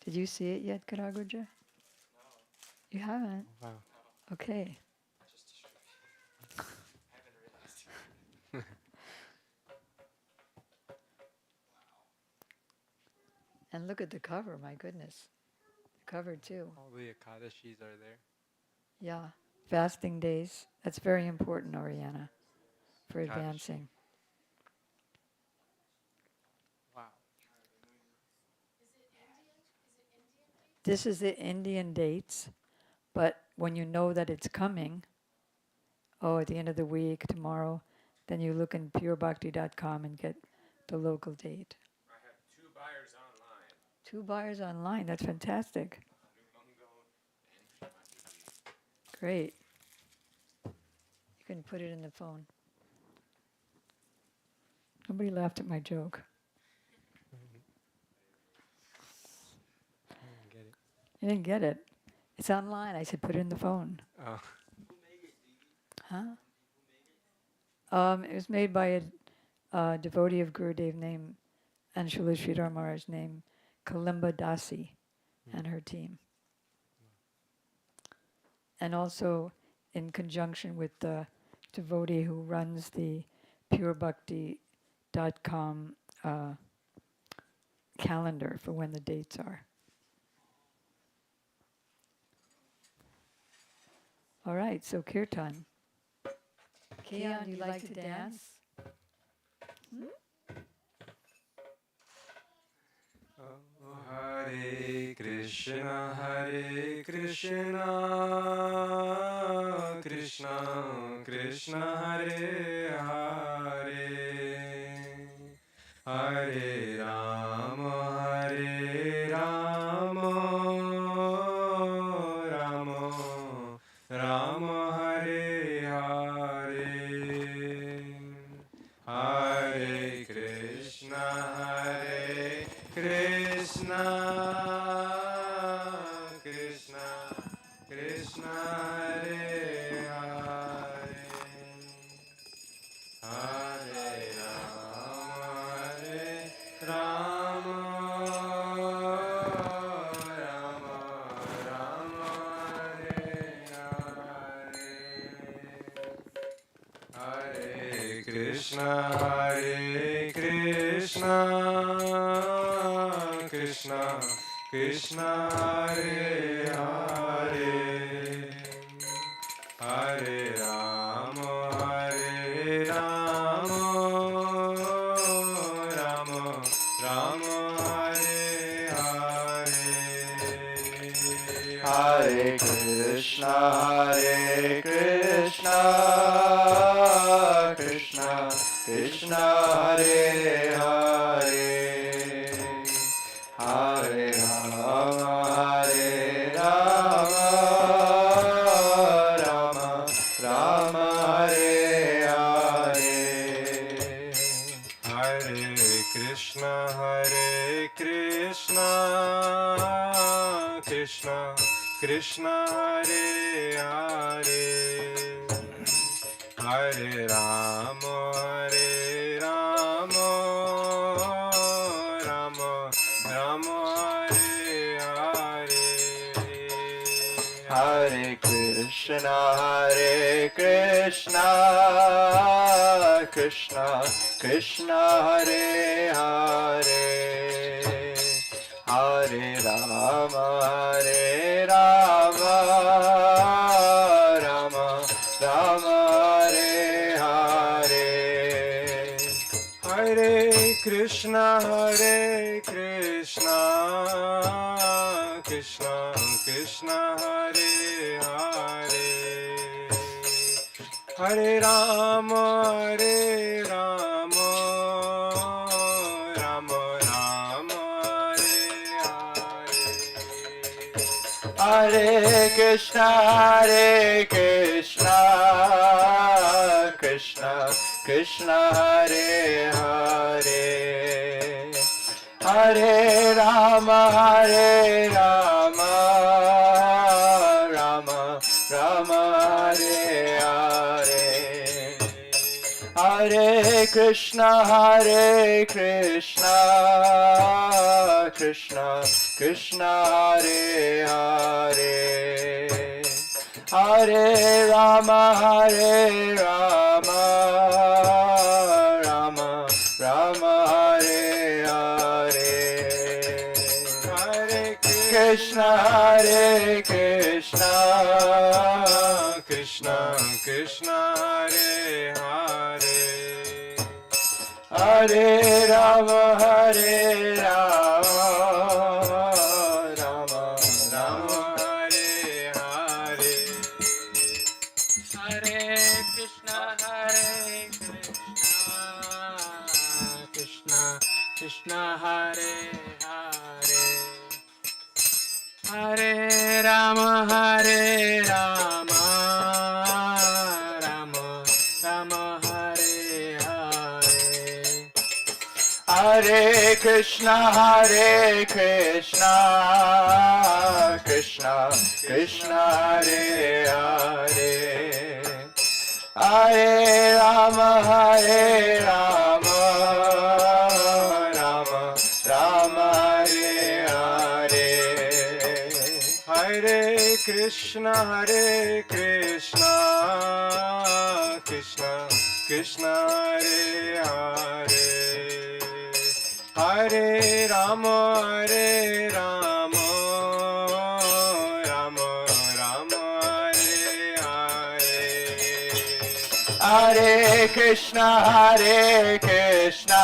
Did you see it yet, Garagraja? No. You haven't? Wow. Okay. And look at the cover, my goodness. The cover too. All the Ekadashis are there. Yeah. Fasting days. That's very important, Oriana, for Ekadashi. advancing. Wow. This is the Indian dates, but when you know that it's coming, at the end of the week, tomorrow, then you look in purebhakti.com and get the local date. I have 2 buyers online. 2 buyers online. That's fantastic. Great. You can put it in the phone. Nobody laughed at my joke. I didn't get it. You didn't get it. It's online. I said put it in the phone. Oh. Huh? It was made by a devotee of Gurudev named Anshula Sridhar Maharaj named Kalimba Dasi and her team. And also in conjunction with the devotee who runs the purebhakti.com calendar for when the dates are. All right, so kirtan. Kian, you like to dance? Oh, Hare Krishna, Krishna Krishna, Hare Hare, Hare Rama, Rama Rama, Hare Hare, Hare Krishna, Krishna Krishna, Hare Hare, Hare Rama, Krishna Hare Krishna Krishna Krishna Hare Hare Hare Rama Hare Rama Rama Rama Hare Hare Hare Krishna Krishna Krishna Hare Hare Hare Rama Rama Rama Hare Hare Hare Krishna Krishna Krishna Hare Hare Hare Rama Rama Rama Hare Hare Hare Krishna Krishna Krishna Hare Hare Hare Rama Rama Rama Hare Hare Hare Krishna Krishna Krishna Hare Hare Hare Rama Rama Rama Hare Hare Hare Krishna Krishna Hare Hare Hare Rama Rama Rama Hare Hare Hare Krishna Krishna Hare Hare Hare Rama Rama Rama Hare Hare Hare Krishna Krishna Hare Hare Hare Rama Rama Hare Hare Hare Krishna Krishna Hare Hare Hare Rama Rama Rama Hare Hare Hare Krishna Krishna Hare Hare Hare Rama Rama Rama Hare Hare Hare Krishna Krishna Hare Hare Hare Rama Rama Rama Hare Hare Hare Krishna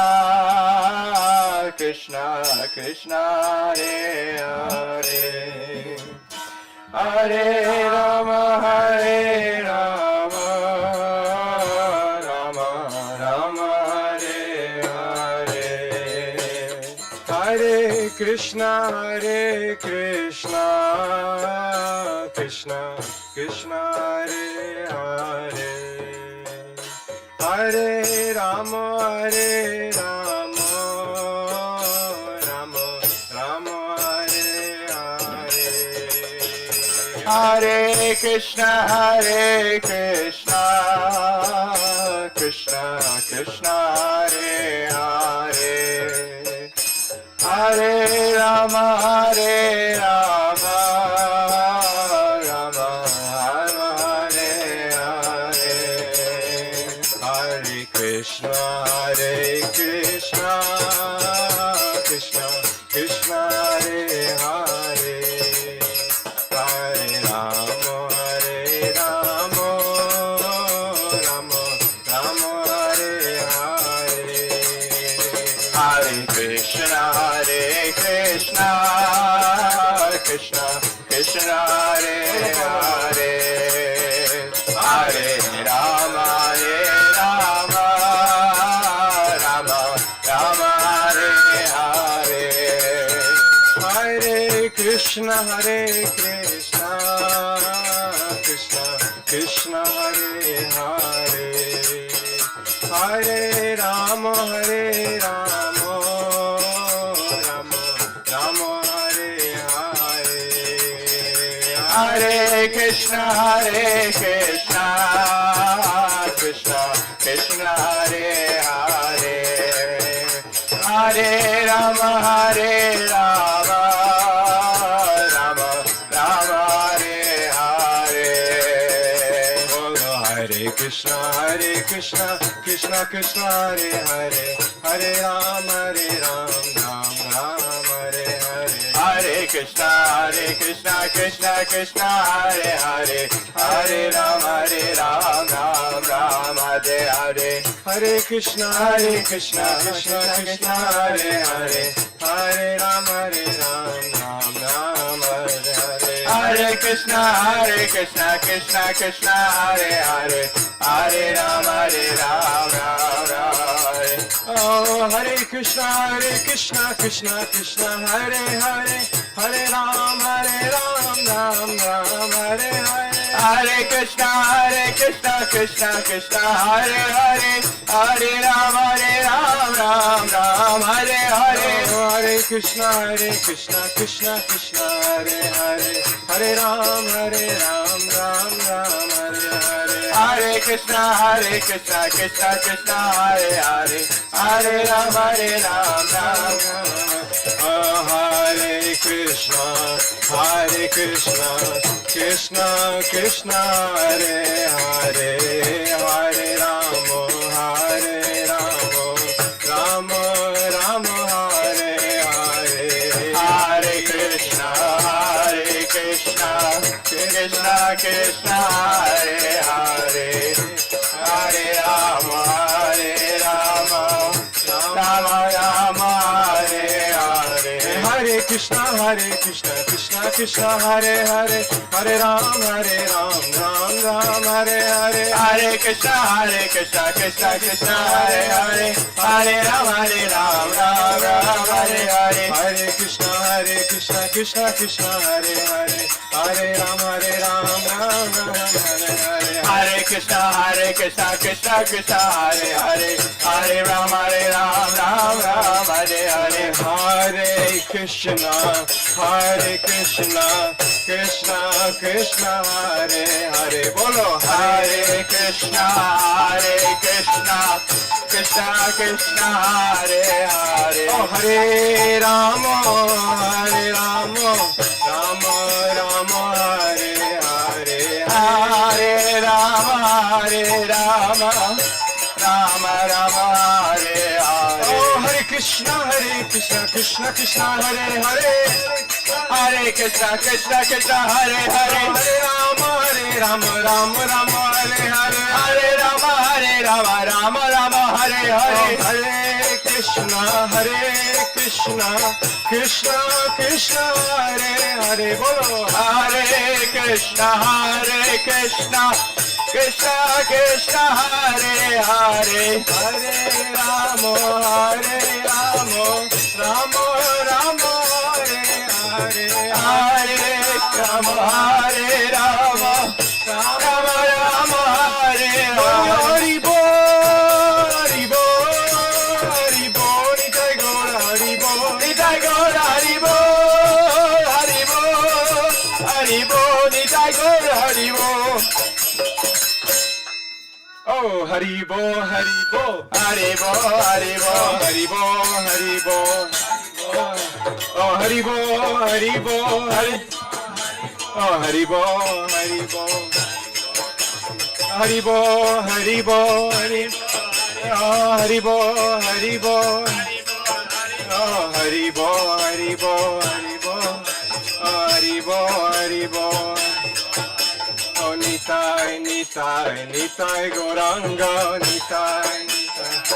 Krishna Hare Hare Hare Rama Rama Rama Hare Hare Hare Krishna Krishna Hare Hare Hare Rama Rama Hare Hare Hare Krishna Krishna Hare Hare Hare Rama Rama Hare Hare Hare Krishna Hare Krishna, Krishna Krishna, Hare Hare, Hare Rama, Rama, Rama, Hare Hare. Hare Krishna, Krishna Krishna, Hare Hare, Hare Rama, Rama, Rama, Hare Hare. Hare Krishna, Krishna Krishna, Hare Hare, Hare Rama, Rama, Rama, Hare Hare. Bolo Hare Krishna, Krishna Krishna, Hare Hare, Hare Rama, Ram, Hare Hare. Hare Krishna, Krishna Krishna, Hare Hare, Hare Rama, Ram, Hare Hare. Hare Krishna, Krishna Krishna, Hare Hare, Hare Rama, Ram, Hare Hare. Hare Krishna, Krishna Krishna, Hare Hare, Hare Rama, Ram, Hare. Oh, Hare Krishna, Krishna Krishna, Hare Hare, Hare Ram, Ram, Hare Hare. Hare Krishna, Krishna Krishna, Hare Hare, Hare Ram, Ram, Hare Hare. Hare Krishna, Krishna Krishna, Hare Hare, Hare Ram, Ram, Hare Hare. Hare Krishna, Krishna Krishna, Hare Hare, Hare Ram, Ram. Oh, Hare Krishna, Krishna Krishna, Hare Hare, Hare Ram, Ram, Hare Hare. Hare Krishna, Krishna Krishna, Hare Hare, Hare Ram, Ram, Hare Hare. Hare Krishna, Krishna Hare Hare, Hare Ram, Ram, Hare Hare. Hare Krishna, Krishna Hare Hare, Hare Ram, Ram, Hare Hare. Hare Krishna, Krishna Hare Hare, Hare Ram, Ram, Hare Hare. Hare Krishna, Krishna Hare Hare, Hare Ram, Ram, Hare Hare. Hare Krishna, Krishna Hare Hare. Bolo Hare Krishna, Krishna Hare Hare. Oh, Hare Rama, Rama, Hare Hare. Hare Rama, Rama, Hare Hare. Oh, Hare Krishna, Krishna Hare Hare, Hare Krishna, Krishna Hare Hare. Hare Rama, Rama, Hare Hare. Hare Rama, Rama, Hare Hare. Hare Krishna, Krishna Hare Hare. Bolo Hare Krishna, Krishna Hare Hare. Hare Rama, Rama, Hare Hare. Hare Rama, Rama, Hare Hare. Hari Bol, Hari Bol, Hari Bol, Nitai Gaur, Hari Bol, Nitai Gaur, Hari Bol, Hari Bol, Hari Bol, Nitai Gaur, Hari Bol. Oh, Hari Bol, Hari Bol, Hari Bol, Hari Bol, Hari Bol, Hari Bol. Oh, Hari Bol, Hari Bol, Hari. Oh, Hari Bol, Hari Bol. Hari Bol, Hari Bol, Hari. Oh, Hari Bol, Hari Bol. Oh, Hari Bol, Hari Bol, Hari Bol. Oh, Hari Bol, Hari Bol. Oh, Nitai, Nitai, Nitai Gauranga, Nitai, Nitai.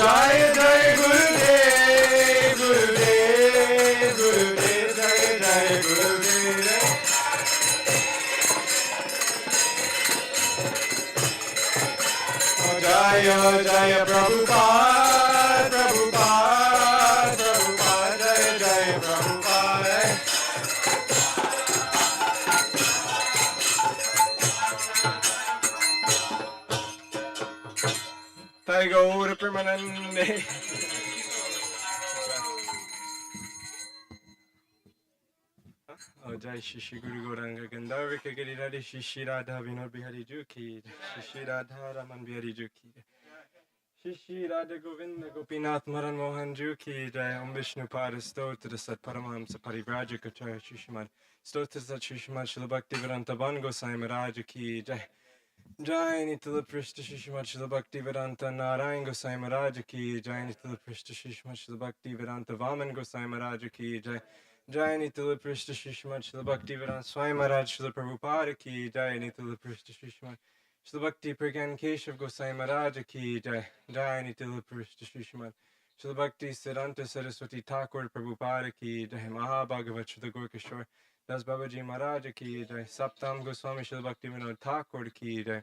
Jai Jai Gurudev, Gurudev, Gurudev, Jai Jai Gurudev. Jaya Jaya Prabhupada, Prabhupada, Prabhupada, Jaya Jaya Prabhupada. Nitai Gaura Pramanande. Oh, Jai Shishi Guru Goranga Gandharika Giriradi Shishi Radha Vinod Bihari Juki. Shishi Radha Raman Bihari Juki. Shishi Radha Govinda Gopinath Maran Mohan Juki. Jai Om Vishnu Pada Stotra Sat Paramahamsa Parivrajaka Shishimad. Stotra Sat Shishimad Shilabhakti Vedanta Bango Sai Maharaj Ki. Jai. Jai Nitila Prishta Shishmat Shila Bhakti Vedanta Narayan Gosai Maharaj Ki Jai Nitila Prishta Shishmat Shila Bhakti Vedanta Vaman Gosai Maharaj Ki Jai Jai Nitila Prishta Shishmat Shila Bhakti Vedanta Swami Maharaj Shila Prabhupada Ki Jai Nitila Prishta Shishmat Shila Bhakti Pragan Keshav Gosai Maharaj Ki Jai Jai Nitila Prishta Shishmat Shila Bhakti Siddhanta Saraswati Thakur Prabhupada Ki Jai Mahabhagavat Shila Gorkishore Das Babaji Maharaj Ki Jai Saptam Goswami Shila Bhakti Vinod Thakur Ki Jai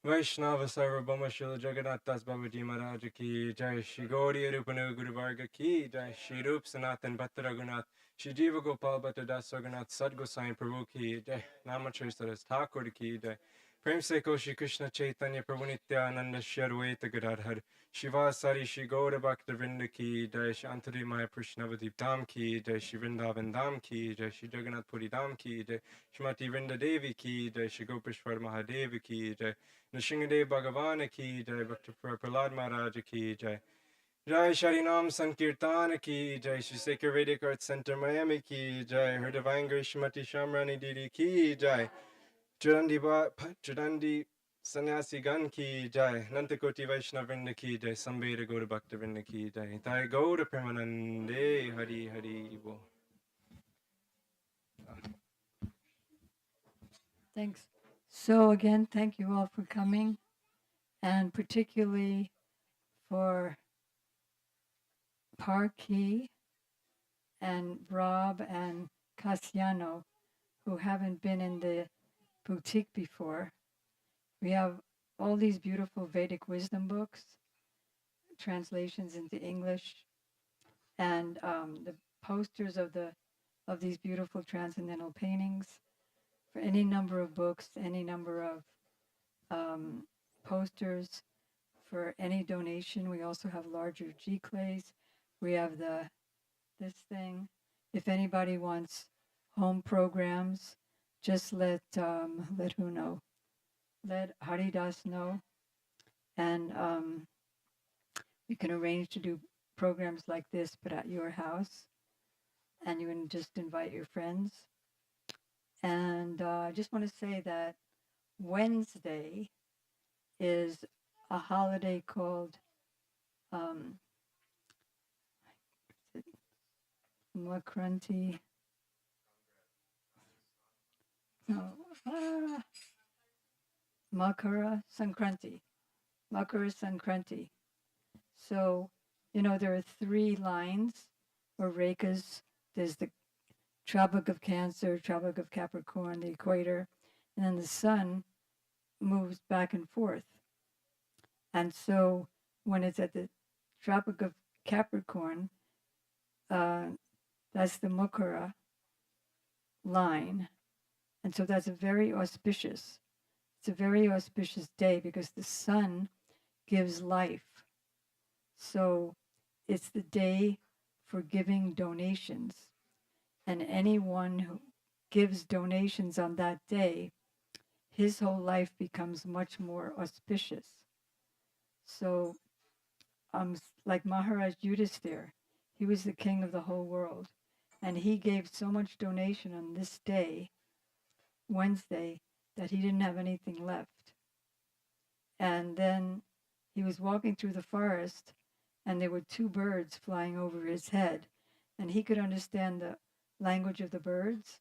Vaishnava Sarvabhauma Shila Jagannath Das Babaji Maharaj Ki Jai Shri Gauriya Rupanu Guru Varga Ki Jai Shri Rup Sanatan Bhatta Raghunath Shri Jiva Gopal Bhatta Das Raghunath Sad Gosai Prabhu Ki Jai Namachari Saras Thakur Ki Jai Prem Se Ko Shri Krishna Chaitanya Prabhu Nityananda Shri Advaita Gadadhar Shiva Sari Shri Gaura Bhakta Vrinda Ki Jai Shri Antari Maya Prishnavadip Dham Ki Jai Shri Vrindavan Dham Ki Jai Shri Jagannath Puri Dham Ki Jai Shrimati Vrinda Devi Ki Jai Shri Gopeshwar Mahadeva Ki Jai Nrsingadev Bhagavan Ki Jai Bhakta Prahlad Maharaj Ki Jai Jai Sharinam Sankirtan Ki Jai Shri Sacred Vedic Arts Center Miami Ki Jai Her Divine Grace Shrimati Shamrani Didi Ki Jai Chudandi Sannyasi Gan Ki Jai Nantakoti Vaishnavrinda Ki Jai Sambheda Gaura Bhakta Vrinda Ki Jai Thai Gaura Premanande Hari Hari Bo. Thanks. So again, thank you all for coming, and particularly for Parki and Rob and Cassiano, who haven't been in the boutique before. We have all these beautiful Vedic wisdom books, translations into English, and the posters of these beautiful transcendental paintings for any number of books, any number of posters for any donation. We also have larger G clays. We have this thing. If anybody wants home programs, just let who know, let Haridas know, and we can arrange to do programs like this, but at your house, and you can just invite your friends. And I just want to say that Wednesday is a holiday called Makranti. No, Makara Sankranti. Makara Sankranti. So, there are 3 lines or rekas. There's the Tropic of Cancer, Tropic of Capricorn, the equator, and then the sun moves back and forth. And so when it's at the Tropic of Capricorn, that's the Makara line. And so that's it's a very auspicious day because the sun gives life. So it's the day for giving donations. And anyone who gives donations on that day, his whole life becomes much more auspicious. So, like Maharaj Yudhisthira, he was the king of the whole world. And he gave so much donation on this day, Wednesday, that he didn't have anything left. And then he was walking through the forest, and there were 2 birds flying over his head. And he could understand the language of the birds.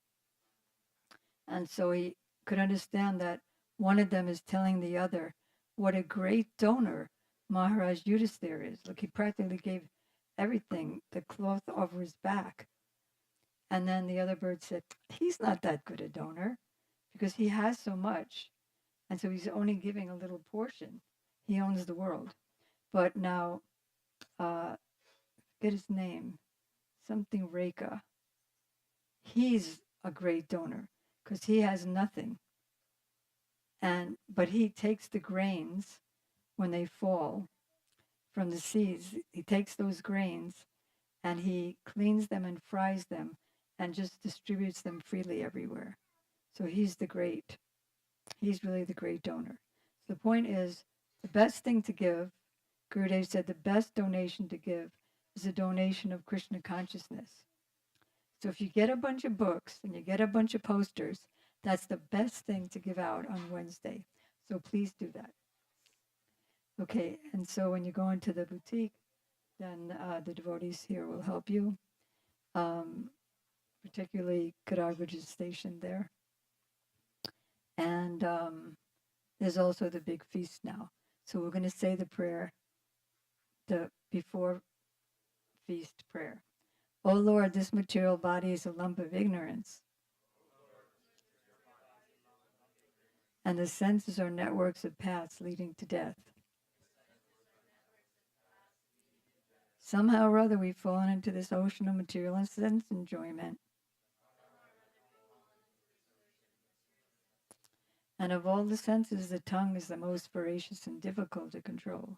And so he could understand that one of them is telling the other what a great donor Maharaj Yudhisthira is. Look, he practically gave everything, the cloth over his back. And then the other bird said, he's not that good a donor because he has so much. And so he's only giving a little portion. He owns the world. But now, forget his name, something Reka. He's a great donor because he has nothing. But he takes the grains when they fall from the seeds. He takes those grains and he cleans them and fries them and just distributes them freely everywhere. So he's really the great donor. So the point is, the best thing to give, Gurudev said the best donation to give is a donation of Krishna consciousness. So if you get a bunch of books and you get a bunch of posters, that's the best thing to give out on Wednesday. So please do that. Okay, and so when you go into the boutique, then the devotees here will help you, particularly Kadarbridge is stationed there. And there's also the big feast now. So we're going to say the prayer, the before feast prayer. O Lord, this material body is a lump of ignorance. And the senses are networks of paths leading to death. Somehow or other we've fallen into this ocean of material and sense enjoyment. And of all the senses, the tongue is the most voracious and difficult to control.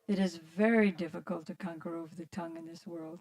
It is very difficult to conquer over the tongue in this world.